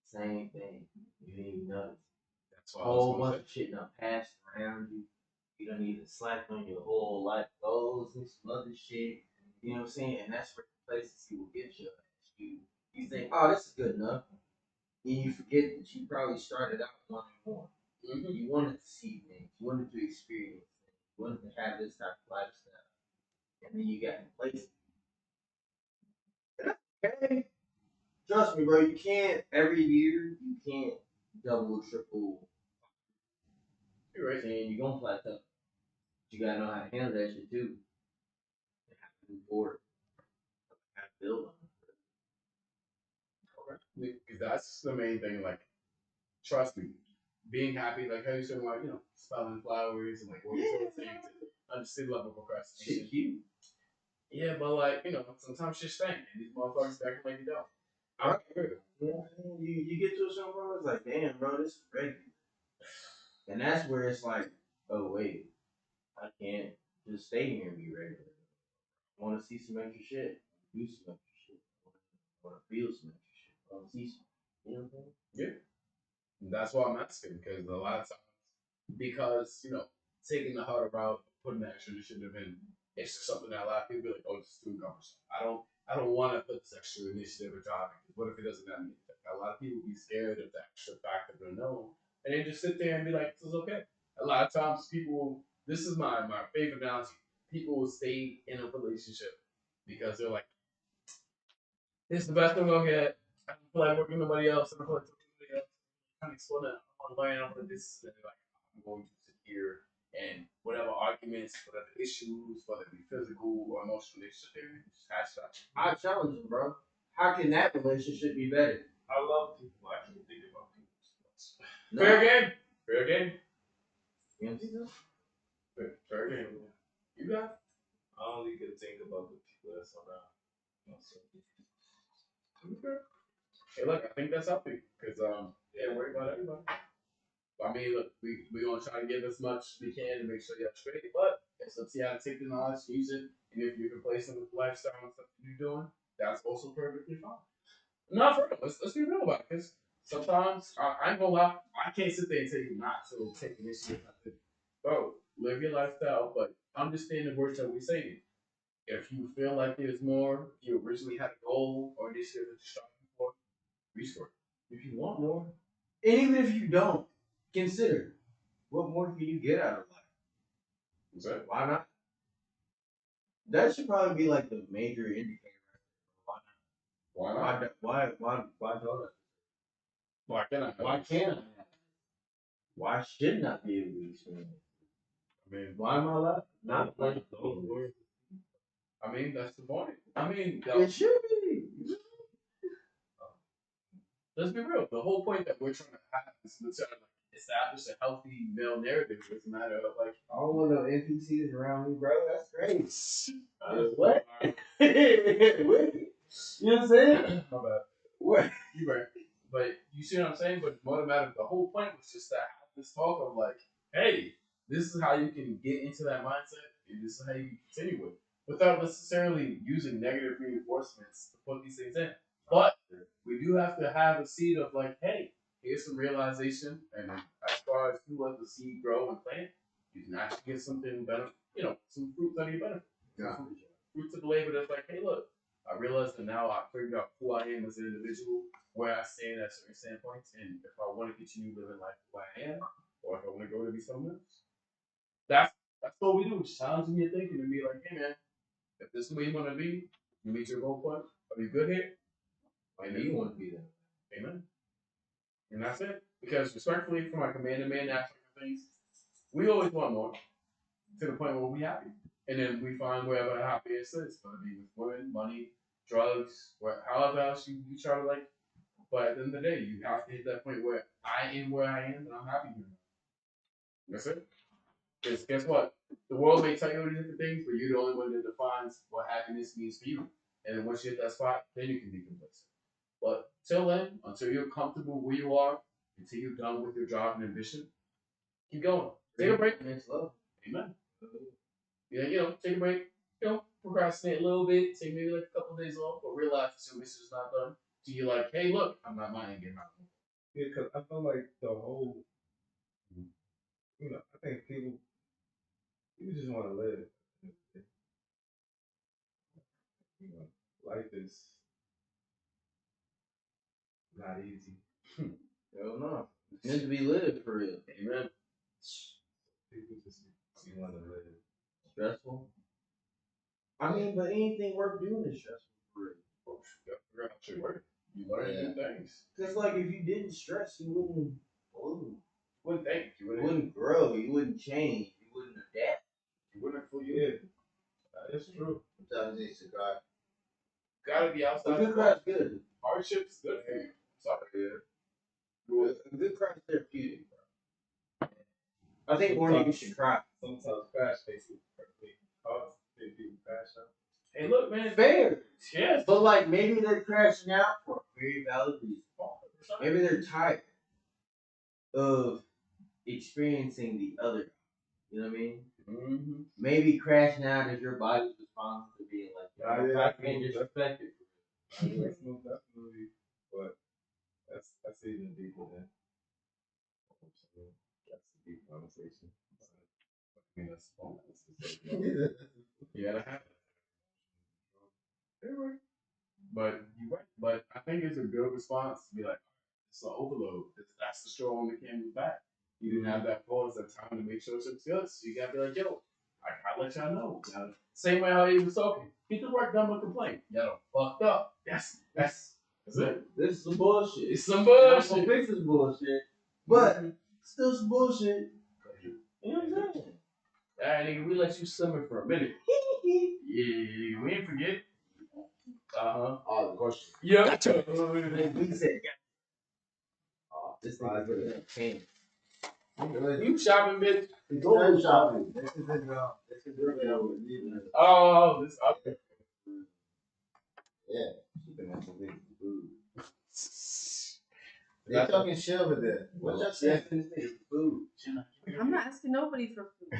same thing. You didn't even notice. that's A what I was whole gonna bunch say. of shit done passed around you. You don't even slack on your whole life goals and some other shit. You know what I'm saying? And that's where complacency will get you. You think, oh, this is good enough. And you forget that you probably started out wanting more. You wanted to see things. You wanted to experience things. You wanted to have this type of lifestyle. And then you got complacent. Okay. Trust me, bro. You can't every year. You can't double, triple. You're right. And you're gonna plateau. You gotta know how to handle that shit too. You have to move forward. Have to build on Okay. Because that's the main thing. Like, trust me, being happy, like how you said, like smelling flowers and like working towards things, understood level of it. procrastination. Shit, cute. Yeah, but like sometimes shit stank, and these motherfuckers acting like you don't. I Right. You know what I'm saying? You get to a certain point, it's like, damn, bro, this is regular. And that's where it's like, oh wait, I can't just stay here and be regular. I want to see some extra shit, do some extra shit, I want to feel some extra shit, I want to see some. You know what I'm saying? Yeah, that's why I'm asking because a lot of times, because taking the harder route, putting the extra initiative in, it's just something that a lot of people be like, oh, this is too cumbersome. I don't want to put this extra initiative or driving. What if it doesn't have any effect? A lot of people be scared of the extra fact of the no, and they just sit there and be like, "This is okay." A lot of times, people. This is my favorite analogy. People will stay in a relationship because they're like, "This is the best I'm gonna get. I don't feel like working with nobody else. I don't feel like talking to nobody else. I'm trying to explore that. I want to learn. I want to this." And they're like, "I'm going to sit here and whatever arguments, whatever issues, whether it be physical or emotional, they sit there and just hash out." I challenge you, bro. How can that relationship be better? I love people. I can't think about people too much. Fair game. Fair game. You know what I'm saying? Fair game. You got it. I only can think about the people that's around. You know, so. Okay. Hey, look, I think that's healthy because yeah, worry about everybody. I mean, look, we gonna try to give as much as we can to make sure you're straight, but it's up to you how to take the knowledge, use it, and if you replace it with lifestyle and stuff that you're doing, that's also perfectly fine. No, for real. Let's be real about it, because sometimes I ain't gonna lie, I can't sit there and tell you not to take initiative. Bro, live your lifestyle, but understand the words that we say. If you feel like there's more, you originally had a goal or initiative that you're striving for, reach for it. If you want more, And even if you don't, consider what more can you get out of life? exactly. Why not? That should probably be like the major indicator. Why Why not? not? Why don't I? Why can't I? Why can't I? Why shouldn't I be able to experience? I mean, Why am I allowed? Not like I mean, that's the point. I mean, it should be. let's be real. The whole point that we're trying to have is to try to like, establish a healthy male narrative. It's a matter of like, I don't want no NPCs around me, bro. That's great. what? What? You know what I'm saying? My bad. What? You right. But you see what I'm saying? But more matter, the whole point was just to have this talk of like, hey, this is how you can get into that mindset, and this is how you continue with, without necessarily using negative reinforcements to put these things in. But we do have to have a seed of like, hey, here's some realization, and as far as you let the seed grow and plant, you can actually get something better, some fruits out of your benefit. Yeah. Fruits of the labor that's like, hey, look, I realized that now I figured out who I am as an individual, where I stand at certain standpoints, and if I want to continue living life who I am, or if I want to go to be someone else. That's what we do. Challenging your thinking and be like, hey man, if this is where you want to be, you meet your goal point, are you good here? I know you want to be there. Amen. And that's it. Because respectfully, from my command to man aspect of things, we always want more to the point where we happy. And then we find wherever the happiness is, whether it be with women, money, drugs, however else you try to like. But at the end of the day, you have to hit that point where I am where I am and I'm happy here. That's it. Because guess what? The world may tell you all these different things, but you're the only one that defines what happiness means for you. And then once you hit that spot, then you can be complacent. But till then, until you're comfortable where you are, until you're done with your job and ambition, keep going. Take a break. Next level. Amen. Yeah, take a break. Procrastinate a little bit. Take maybe like a couple of days off, but realize that your mission is not done. So you're like, hey, look, I'm not minding getting out. Yeah, because I feel like the whole, I think people just want to live. Life is not easy. Hell no. It's meant to be lived for real. Amen. People just want to live. Stressful. I mean, but anything worth doing is stressful for real. You learn new things. Because, like, if you didn't stress, you wouldn't Wouldn't think. You You wouldn't grow. You wouldn't change. You wouldn't adapt. You wouldn't feel you. Yeah, that's true. Sometimes it's a guy. Gotta be A outside. good cry's good. Hardship's good for you. Sorry. A good cry's therapeutic, bro. I think more niggas should cry. Sometimes crash makes it hard to make people crash out. Hey, look, man. Fair. Yes. But, like, maybe they're crashing out for a very valid reason. Maybe they're tired of experiencing the other. You know what I mean? Mm-hmm. Maybe crashing out is your body's response to being like, I can't disrespect it. That's definitely, but that's even deeper than. That's a deep conversation. I mean, that's fun. You gotta have it. Anyway. But you're right. But I think it's a good response to be like, it's an overload. That's the straw on the camel's back. You didn't have that pause, that time to make sure it's good. So you got to be like, yo, I let y'all know. Same way how he was talking. Get the work done with complaint. Y'all done fucked up. That's it. This is some bullshit. It's some I'm bullshit. gonna fix this bullshit, but still some bullshit. You know what I'm saying? Alright, nigga, we let you simmer for a minute. Yeah, we ain't forget. The question. Yeah. Gotcha. We said, this nigga put it in pain. You shopping, bitch. It's all shopping. This is it. Oh, this up. Yeah, she been at some big food. They talking shit over there. What y'all saying? Food. I'm not asking nobody for food.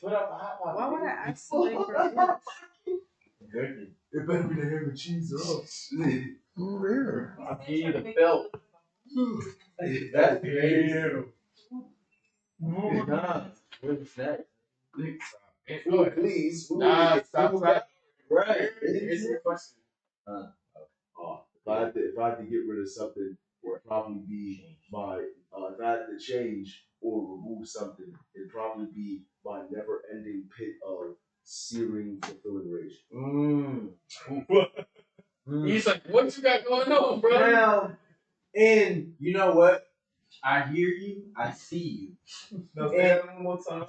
Put up the hot pot. Why would I ask somebody for food? It better be the ham and cheese or else. I'll give you the belt. That's Damn. Nah, what's that? Food, please. Nah, stop. Right. It's your question. If I had to get rid of something, it'd probably be my. If I had to change or remove something, it'd probably be my never-ending pit of searing, fulfilling rage. He's like, what you got going on, bro? Now, and you know what? I hear you. I see you. No, say that one more time.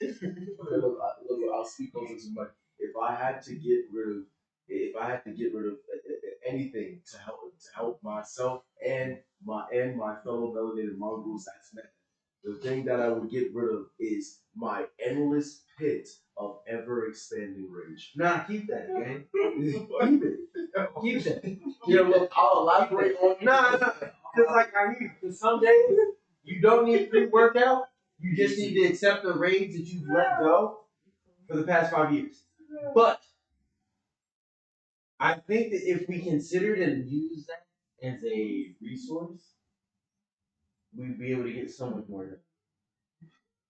Look, I'll speak over to my. If I had to get rid of anything to help myself and my fellow melanated mongrels, that's meant. The thing that I would get rid of is my endless pit of ever expanding rage. Nah, keep that, man. Keep it. Keep that. You know, look, I'll elaborate on it. Nah, because like I hear you. Because some days you don't need pre-workout. You just need to accept the rage that you've let go for the past 5 years. But I think that if we considered and used that as a resource, we'd be able to get so much more done.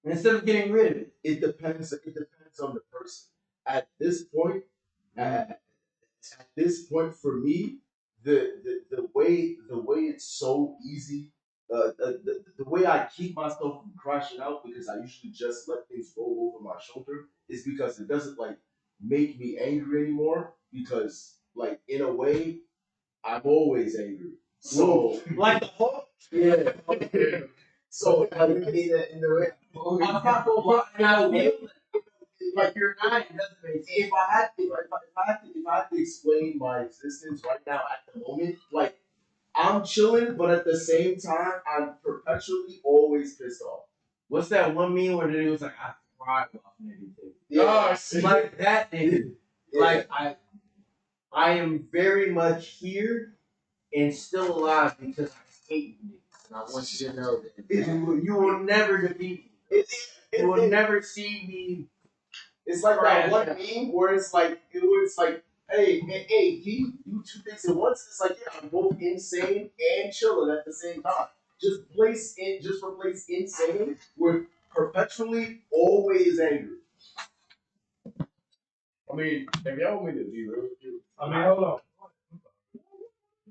Instead of getting rid of it. It depends on the person. At this point, at this point for me, the way it's so easy, the way I keep myself from crashing out because I usually just let things roll over my shoulder is because it doesn't like make me angry anymore because like in a way I'm always angry. So Like the whole. yeah. So I didn't need that in the way. I'm not gonna lie, I feel like you're not. It doesn't make sense. if I had to explain my existence right now at the moment, like I'm chilling, but at the same time I'm perpetually always pissed off. What's that one meme where it was like I thrive off negativity? Yeah. Like that thing. Yeah. Like I am very much here and still alive because I hate you. And I want you to know that you will never defeat me. You will never see me. It's like that one meme where it's like, hey, you two things at once. It's like, yeah, I'm both insane and chilling at the same time. Just replace insane with perpetually always angry. I mean, if y'all want me to be real with you, Hold on.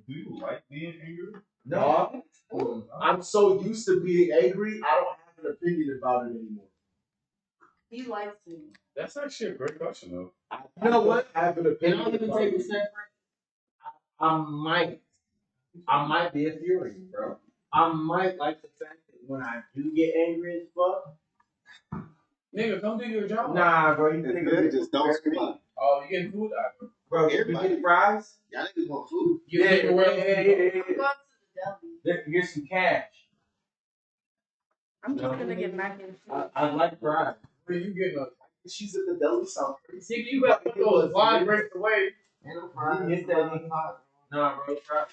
Do you like being angry? No, I'm so used to being angry, I don't have an opinion about it anymore. He likes me. that's actually a great question, though. You know what? I have an And opinion. I'll even about take it. a step back. I might be a Fury, bro. I might like the fact that when I do get angry as fuck. Nigga, come do your job. Nah, bro, you It's think good, just don't scream. Oh, you getting food out of it. Bro, you get fries? Y'all niggas want food. You Yeah, people wear I'm going to the deli. Here's some cash. I'm just gonna get mac and cheese. I like fries. Where you getting a She's at the deli sound crazy. See, you got to put those wide breaks away. Ain't no fries. Hit that nigga. Nah, bro, fries.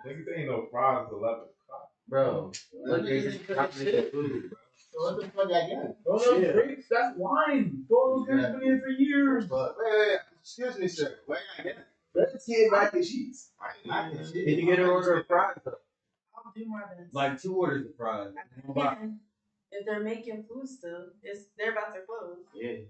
Niggas ain't no fries 11 o'clock. Bro, Them look, they niggas just ain't dropped cooking me the shit. food, bro. So what the fuck I got? Those Yeah. drinks, that's wine. Those guys been here for years. But wait, excuse me, sir. Where I get it? Let's get mac and cheese. I can shit. Did you get an order of fries, though? I'll do my best. Like 2 orders of fries. Again, if they're making food still, they're about to close. Yeah.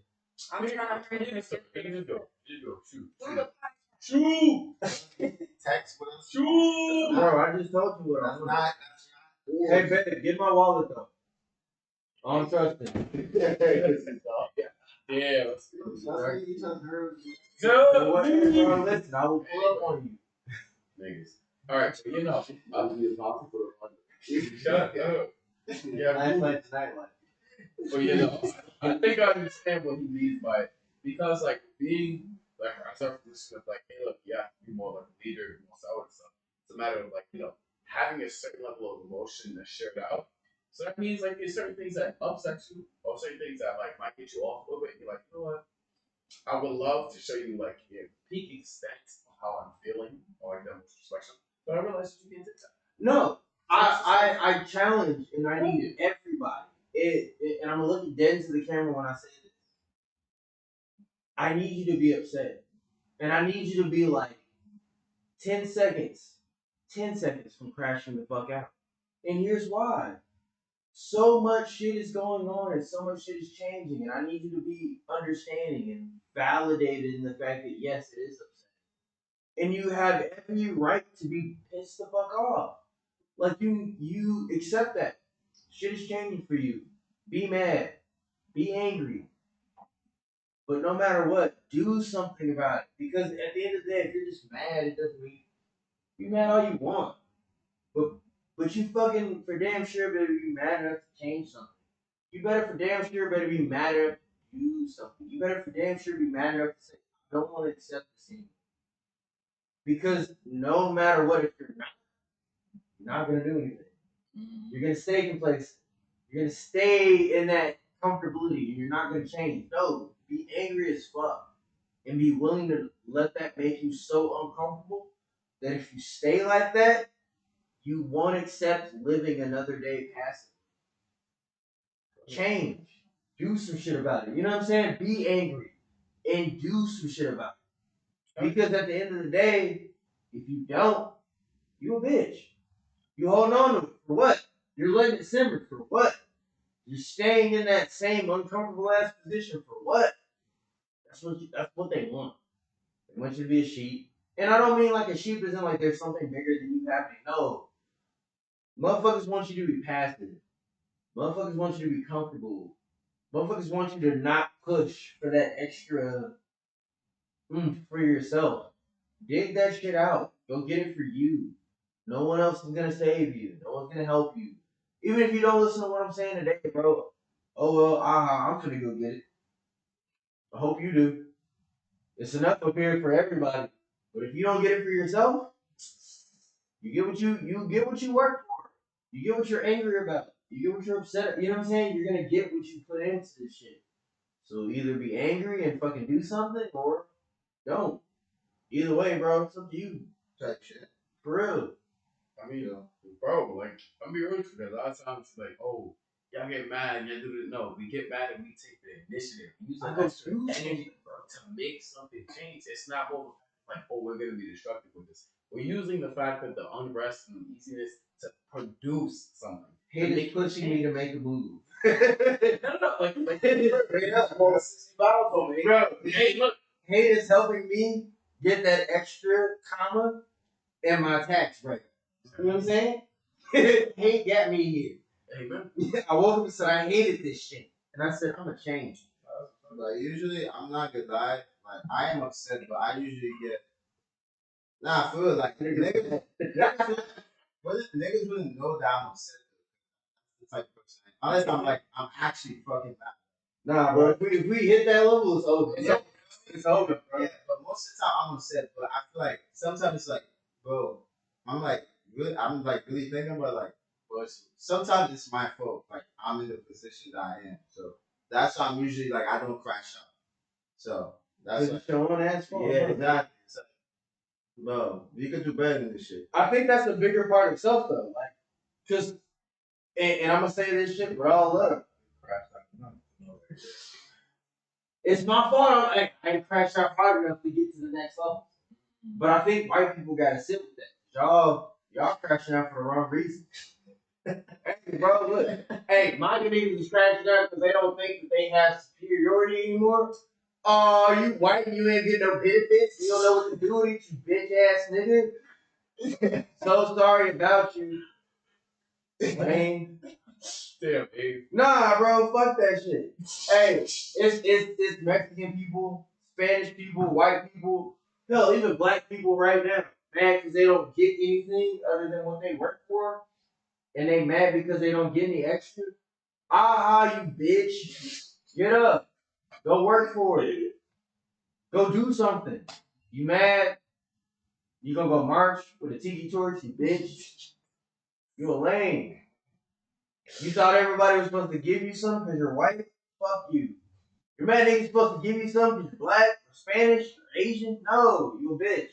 I'm trying to hurry You up and just get go. You just go. Shoot. Do the pie. Shoot! Text with us. Shoot! Bro, I just told you what That's I'm not. Hey, babe, get my wallet though. I don't trust it. Yeah, let's do That's it. what each other. Bro, listen, I will pull up on you. Niggas. Alright, so you know, I'll be impossible for the Shut up. Yeah, Last night tonight, like. well, you know, I think I understand what he means by it. Because, like, being, like, I start from this with, like, hey, look, you have to be more like a leader, more solid stuff. It's a matter of, like, you know, having a certain level of emotion that's shared out. So that means, like, there's certain things that upset you, or certain things that, like, might get you off a little bit. You're like, you know what? I would love to show you, like, the peak extent of how I'm feeling, or like, that expression. But I realized you can't do that. No, I challenge and I need everybody. And I'm gonna look dead into the camera when I say this. I need you to be upset. And I need you to be like 10 seconds. 10 seconds from crashing the fuck out. And here's why. So much shit is going on and so much shit is changing, and I need you to be understanding and validated in the fact that yes, it is upsetting. And you have every right to be pissed the fuck off. Like you accept that. Shit is changing for you. Be mad. Be angry. But no matter what, do something about it. Because at the end of the day, if you're just mad, it doesn't mean be mad all you want. But you fucking for damn sure better be mad enough to change something. You better for damn sure better be mad enough to do something. You better for damn sure be mad enough to say, I don't want to accept this anymore. Because no matter what, if you're not gonna do anything. You're gonna stay in place. You're gonna stay in that comfortability and you're not gonna change. No, be angry as fuck. And be willing to let that make you so uncomfortable that if you stay like that, you won't accept living another day passively. Change. Do some shit about it. You know what I'm saying? Be angry and do some shit about it. Because at the end of the day, if you don't, you a bitch. You hold on to it for what? You're letting it simmer for what? You're staying in that same uncomfortable ass position for what? That's what they want. They want you to be a sheep. And I don't mean like a sheep isn't like there's something bigger than you happening. No. Motherfuckers want you to be passive. Motherfuckers want you to be comfortable. Motherfuckers want you to not push for that extra for yourself. Dig that shit out. Go get it for you. No one else is gonna save you. No one's gonna help you. Even if you don't listen to what I'm saying today, bro. Oh well, I'm gonna go get it. I hope you do. It's enough up here for everybody. But if you don't get it for yourself, you get what you work for. You get what you're angry about. You get what you're upset. You know what I'm saying? You're gonna get what you put into this shit. So either be angry and fucking do something, or don't. Either way, bro, it's up to you. Type shit. For real. I mean, bro, like, I'm be real with you, because a lot of times it's like, oh, y'all get mad and y'all do it. No, we get mad and we take the initiative. We use I the go extra through energy, bro, to make something change. It's not more like, oh, we're going to be destructive with this. We're using the fact that the unrest and easiness to produce something. Hate is pushing me to make a move. No, like, Straight up, bro. bro, hey, look. Hate is helping me get that extra comma in my tax break. You know what I'm saying? Hate got me here. Amen. I woke up and said I hated this shit, and I said I'm gonna change. But usually, I'm not gonna lie. Like I am upset, but I usually get. Nah, I feel like niggas wouldn't know that I'm upset. The type of person. Unless I'm like I'm actually fucking mad. Nah, bro. If we hit that level, it's over. It's over, bro. Yeah, but most of the time I'm upset. But I feel like sometimes it's like, bro, I'm like really thinking about like, but sometimes it's my fault. Like I'm in the position that I am, so that's why I'm usually like I don't crash out. So that's It's your own ass fault. yeah, exactly. It's like, bro, you could do better than this shit. I think that's the bigger part of self, though. Like, cause, and I'm gonna say this shit with all love. It's my fault. I ain't crashed out hard enough to get to the next level. But I think white people gotta sit with that. Y'all crashing out for the wrong reason. Hey, bro, look. Hey, my niggas is crashing out because they don't think that they have superiority anymore. Oh, you white and you ain't getting no benefits. You don't know what to do with it, you bitch ass nigga. So sorry about you. Lame. Damn, Abe. Nah, bro, fuck that shit. Hey, it's Mexican people, Spanish people, white people, hell, even black people right now. Mad because they don't get anything other than what they work for, and they mad because they don't get any extra. You bitch. Get up. Go work for it. Go do something. You mad? You gonna go march with a tiki torch, you bitch? You a lame. You thought everybody was supposed to give you something because you're white? Fuck you. Your man ain't supposed to give you something because you're black or Spanish or Asian? No, you a bitch.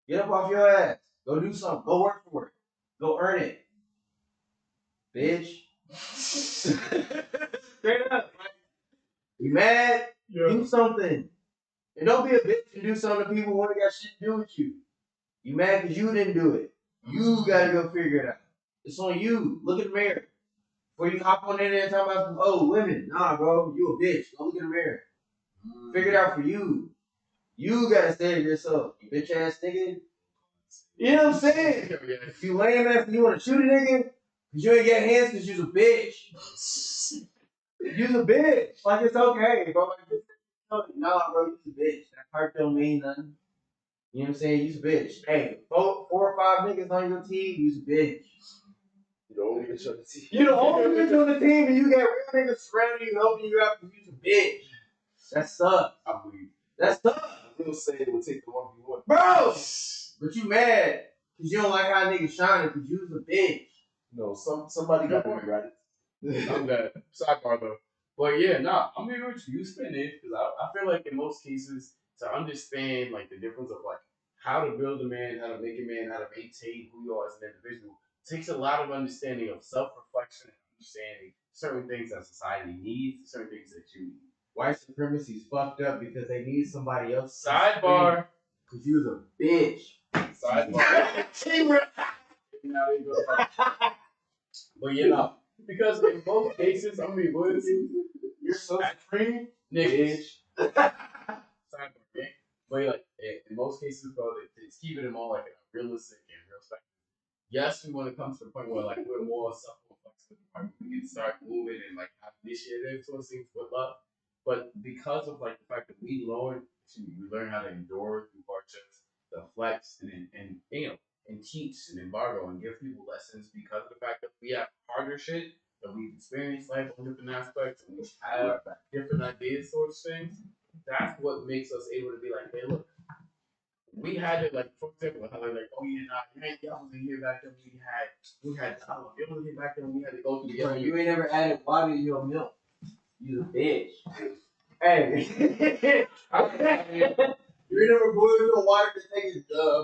Get up off your ass. Go do something. Go work for it. Go earn it. Bitch. Straight up. You mad? Yeah. Do something. And don't be a bitch and do something to people who ain't got shit to do with you. You mad because you didn't do it. You gotta go figure it out. It's on you. Look in the mirror. Before you hop on in there and talk about some, oh, women. Nah, bro. You a bitch. Go look in the mirror. Figure it out for you. You gotta save yourself, you bitch ass nigga. You know what I'm saying? If you lame ass and you wanna shoot a nigga, cause you ain't got hands cause you's a bitch. You's a bitch. Like it's okay, bro. Like, nah, bro, you's a bitch. That part don't mean nothing. You know what I'm saying? You's a bitch. Hey, four or five niggas on your team, you's a bitch. You the only bitch on the team. You the only bitch on the team and you got real niggas surrounding you, helping you out because you's a bitch. That sucks. I believe. That sucks. I will say it would take the 1v1. Bro! But you mad because you don't like how niggas shining because you's a bitch. No, somebody got to be right. I'm glad. Sidebar though. But yeah, nah, I'm here with you. You spin it because I feel like in most cases to understand like the difference of like how to build a man, how to make a man, how to maintain who you are as an individual takes a lot of understanding of self-reflection and understanding certain things that society needs, certain things that you need. White supremacy's fucked up because they need somebody else. Sidebar. Because you was a bitch. Sidebar. Now they go. But you know, because in most cases, I'm gonna be real with you. You're so supreme, niggas. Sidebar, okay? But like in most cases, bro, it's keeping them all like realistic and real spec. Yes, we want to come to the point where like we're more self-reflexive, right? We can start moving and like have initiative towards things with love. But because of like the fact that we learn how to endure through hardships, the flex, and you know, and teach and embargo and give people lessons because of the fact that we have harder shit that we've experienced life on different aspects and we have different ideas towards things. That's what makes us able to be like, hey, look, we had it like for example, how they're like, oh yeah, nah, y'all wasn't here back then. We had y'all wasn't here back then. We had to go through the Bro, you ain't never added water to your milk. You a bitch. Hey. You ain't never boiled your water to take a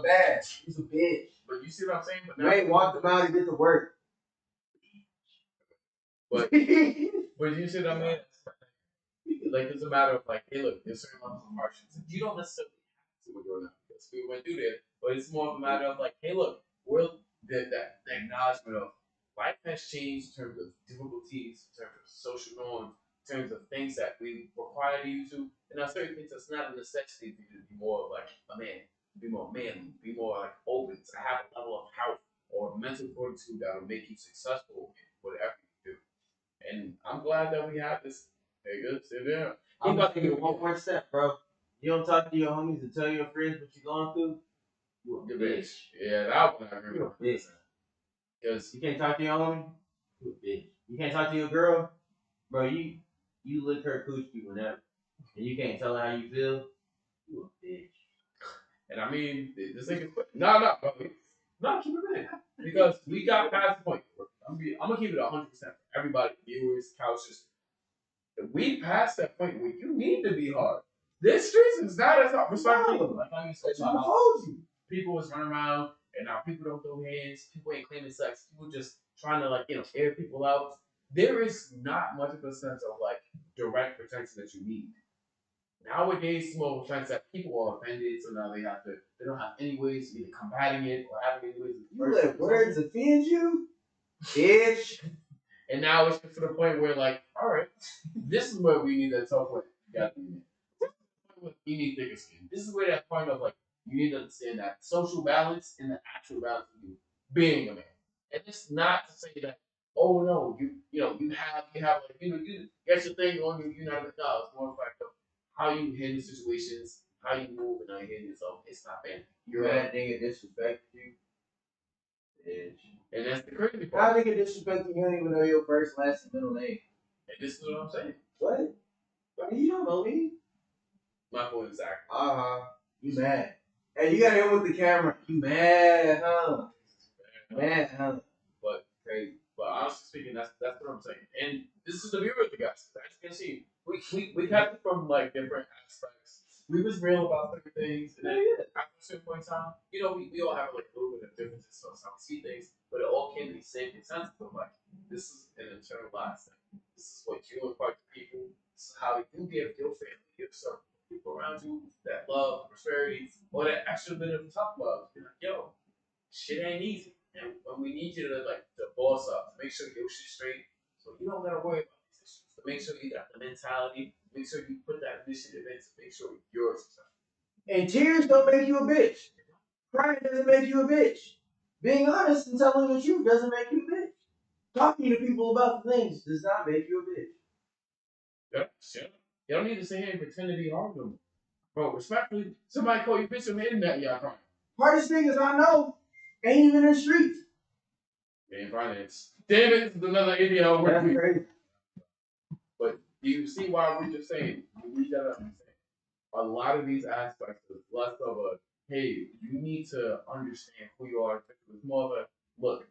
bath. You's a bitch. But you see what I'm saying? But You ain't walked about and get to work. But but you see what I mean? Like it's a matter of like, hey, look, there's certain levels of hardships that you don't necessarily have to endure now because we went through there. But it's more of a matter of like, hey, look, we're that acknowledgement of life has changed in terms of difficulties, in terms of social norms, in terms of things that we require you to, and there are certain things that's not a necessity for you to be more like a man, be more manly, be more like open, to have a level of health or mental fortitude that will make you successful in whatever you do. And I'm glad that we have this. Hey, good, sit down. I'm about to give you one more step, bro. You don't talk to your homies and tell your friends what you're going through. You a bitch. Yeah, that one I agree You a with. bitch. Because You can't talk to your homie. You a bitch. You can't talk to your girl, bro. You lick her coochie whenever, and you can't tell her how you feel. You a bitch. and I mean, this thing is no, keep it in. Because we got past the point. I'm gonna keep it 100% for everybody, viewers, couches. We passed that point where you need to be hard. This streets is not as hard. We're starting to like I used to talk about. People was running around and now people don't throw hands. People ain't claiming sex. People just trying to like air people out. There is not much of a sense of like direct protection that you need. Nowadays, small offense that people are offended, so now they don't have any ways of either combating it or having any ways of You let words offend you, bitch. And now it's to the point where like, all right, this is where we need to talk with. with you need thicker skin. This is where that point of like you need to understand that social balance and the actual balance of you being a man. And it's not to say that oh no you have like you get your thing on you not no it's more like how you handle situations, how you move, and how you handle yourself. It's not bad. You mad nigga disrespected you? Bitch. And that's the crazy How part. nigga disrespect you? You don't even know your first, last, and middle name. And this is what I'm saying. What? I mean, you don't know me. My point is exactly. You mad. Hey, you got him with the camera. You mad, huh? Mad, huh? But crazy. But honestly speaking, that's what I'm saying. And this is the viewer of the guys. As you can see, we got it from like different aspects. We was real about certain things, and then after a certain point in time, we all have like a little bit of differences on how we see things, but it all came to the same consensus of like this is an internalized thing. This is what you impart to people. This is how you give your family, your circle, people around you that love, prosperity, or that extra bit of tough love. Be like, yo, shit ain't easy. And we need you to like to boss up, to make sure your shit straight, so you don't gotta worry about these issues. To make sure you got the mentality, make sure you put that initiative in to make sure you're successful. And tears don't make you a bitch. Crying doesn't make you a bitch. Being honest and telling the truth doesn't make you a bitch. Talking to people about things does not make you a bitch. Yeah, shit. You don't need to sit here and pretend to be hard no more. Bro, respectfully, somebody call you bitch on the internet, y'all crying. Hardest niggas I know ain't even in the streets. They ain't finance. Damn it, it's another idiot over That's here. crazy. But do you see why we're just saying you need that understanding? A lot of these aspects is less of a hey, you need to understand who you are. It's more of a look,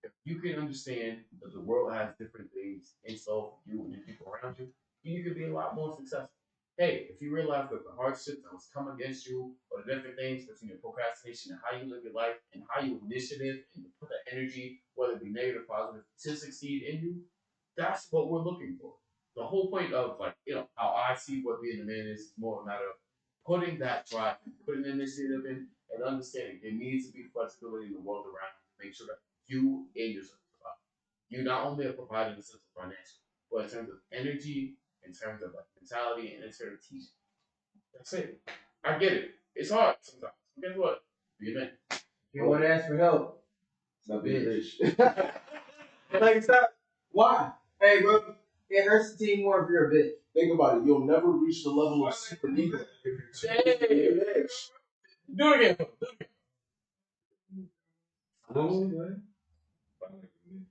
if you can understand that the world has different things in store for you and the people around you, you can be a lot more successful. Hey, if you realize that the hardships that was come against you or the different things between your procrastination and how you live your life and how you initiative and you put that energy, whether it be negative or positive, to succeed in you, that's what we're looking for. The whole point of like, how I see what being a man is more a matter of putting that drive, putting the initiative in, and understanding there needs to be flexibility in the world around you to make sure that you and yourself survive. You not only are providing a sense of financial, but in terms of energy, in terms of like mentality, and in terms of teaching. That's it. I get it. It's hard sometimes. But guess what? Be a man. You want to ask for help? Not being a bitch. Like, stop. Why? Hey, bro, it hurts the team more if you're a bitch. Think about it. You'll never reach the level of super ego if you're too bitch. Do it again.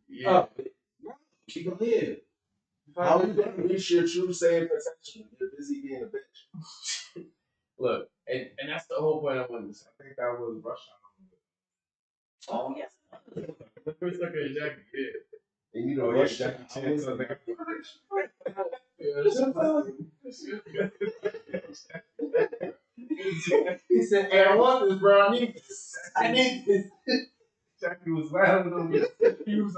Yeah. She can live. How are you gonna reach your true saying potential? You're busy being a bitch. Look, and that's the whole point I wanted to say. I think that was Rush Hour. Oh, yes. The first look at Jackie, yeah. And you know, Oh, yeah, Rush Jackie Chan, so nigga. He said, hey, I want this, bro. I need this. I need this. Jackie was loud on me. He was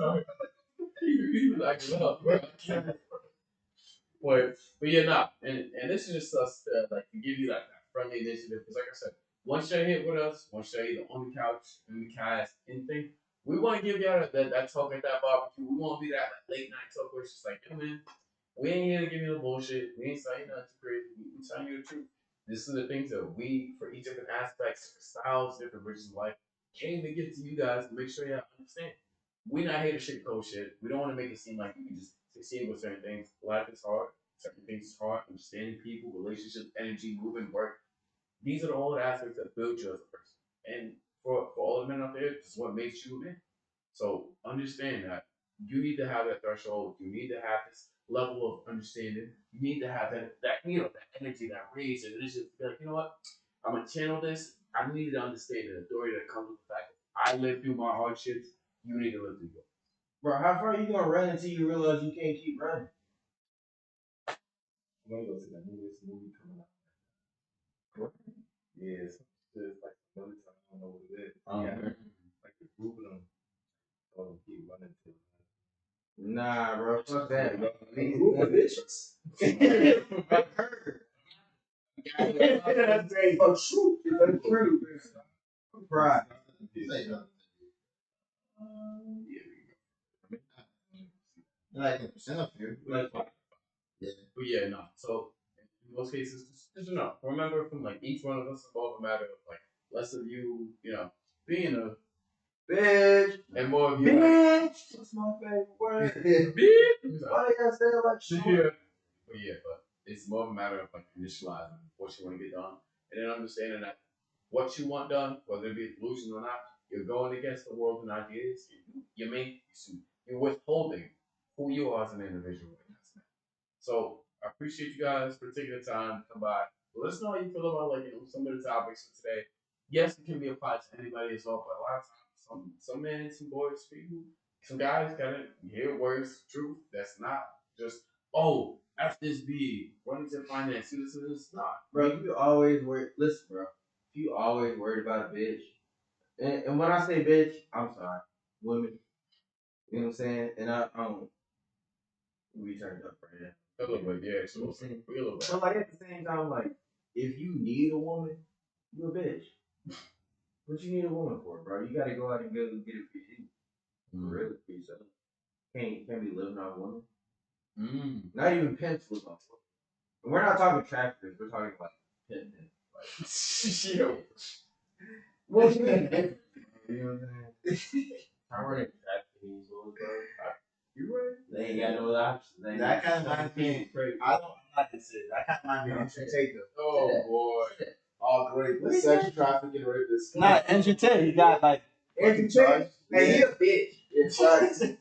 he was like, love, bro. But yeah, nah. And this is just us to like to give you that friendly initiative. Because like I said, once you're here with us, once you're either on the couch, in the cast, anything, we want to give y'all that talk at that barbecue. We want to be that like, late night talk where it's just like, yo man, we ain't here to give you the bullshit. We ain't saying nothing too crazy. We telling you the truth. This is the things that we, for each different aspects, styles, different versions of life, came to give to you guys to make sure y'all understand. We're not here to sugarcoat shit. We don't want to make it seem like you can just succeed with certain things. Life is hard. Certain things is hard. Understanding people, relationships, energy, moving, work. These are all the aspects that build you as a person. And for all the men out there, this is what makes you a man. So understand that you need to have that threshold. You need to have this level of understanding. You need to have that energy, that rage, and it's just be like, you know what? I'm gonna channel this. I need to understand the authority that comes with the fact that I lived through my hardships. You need to live through yours. Bro, how far are you gonna run until you realize you can't keep running? I'm gonna go see that movie. This movie coming out. Yeah, it's just like another time. I don't know what it is. Yeah, like the group of them. Oh, keep running to. Nah, bro, fuck that. Group of bitches. I heard. That's very untrue. Untrue. Pride. Like a percent of you. But yeah, no. So in most cases, just remember from like each one of us, it's all a matter of like less of you, being a Bitch. and more of you. Bitch. That's my favorite word. Bitch. Why you gotta say it like shit? But it's more of a matter of like initializing what you want to get done, and then understanding that what you want done, whether it be a delusion or not, you're going against the world and ideas. You're withholding who you are as an individual. So I appreciate you guys for taking the time to come by. Let us know how you feel about some of the topics for today. Yes, it can be applied to anybody as well, but a lot of times some men, some boys, people, some guys gotta hear words, truth. That's not just F this B, run into finance, this not. Bro, you always worry. Listen, bro. If you always worried about a bitch, and when I say bitch, I'm sorry, women. You know what I'm saying? And I don't. We turned up right now. A little bit, yeah. You know what I'm saying? A little bit. But like at the same time, like if you need a woman, you a bitch. What you need a woman for, bro? You gotta go out and get it for you. Really, for yourself. Can't be living off women. Not even pimps live off women. And we're not talking traffickers. We're talking like pimp. Like, Yo. what you mean? You know what I'm saying? I'm running trafficking these hoes, bro. You right? They ain't got no options. That kind of reminds me. I'm not gonna say that. That kind of reminds me of Entertainer. Oh boy. All great. The sex trafficking rapists. Not Entertainer. He got like Entertainer. Hey, he a bitch. Yeah,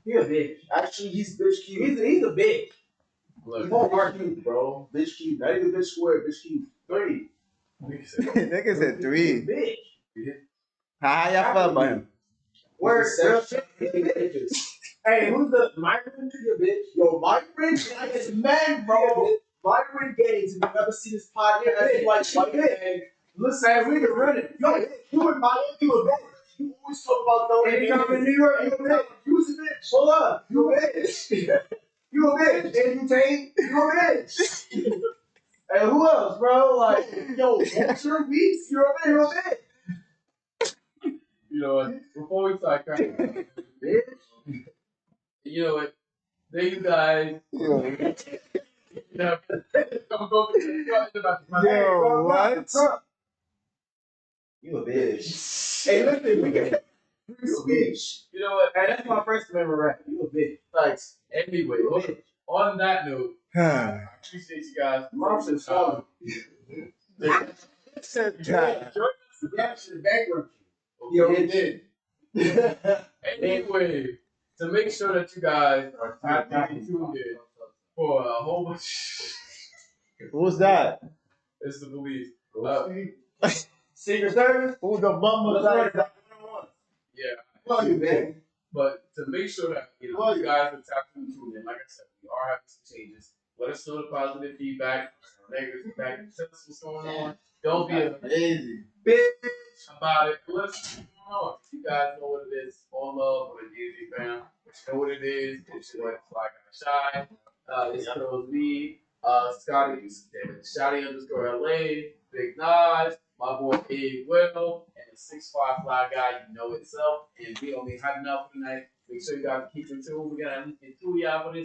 He a bitch. actually, he's bitch cute. He's a bitch. Look, He's bitch cute, bro. Bitch cute. Not even bitch square. Bitch cute. 3. Nigga said He's a 3. bitch. how y'all feel about him? Where real Sex shit? trafficking rapist. Hey, who's the migrant? You bitch. Yo, Myron is man, bro. Myron Gaines, if you've ever seen this podcast, you like white man. Listen, Hey, we can run it. yo, you in Miami, you a bitch. You always talk about throwing Anytime in New York, you a bitch. You was a bitch. Hold up. You a bitch. You a bitch. Andrew Tate, you a bitch. Hey, who else, bro? Like, Yo, Walter Weeks, you're a you a bitch. bitch. you know what? Before we start cracking, Bitch. you know what? Thank you guys. I'm going Yo, what? You a bitch. Hey, listen, we can. You a bitch. You know what? Hey, that's my first amendment right. You a bitch. Thanks. Anyway, You a bitch. on that note, I appreciate you guys. Mom said sorry. Reaction bankrupt. He already did. Anyway, to make sure that you guys are tapped in, tuned in for a whole bunch. Who's that? It's the police. Secret Service? Who's the bum Let's guy? run it. Yeah. Fuck you, man. But to make sure that you guys are tapped in, tuned in, like I said, we are having some changes. Let us know the positive feedback, negative feedback. Tell us what's going on. Don't be a Crazy. bitch about it. Let us know what's going on. You guys know what it is. All love for the D.D.D fam. You know what it is. It's your Fly Guy Shy. It's Girls Me. Scotty, Shotty _ LA. Big Nas. My boy Abe Will. And the 6'5" fly guy, you know itself. And we only had enough tonight. Make sure you guys keep it tuned. We're going to at least get 2 of y'all for this.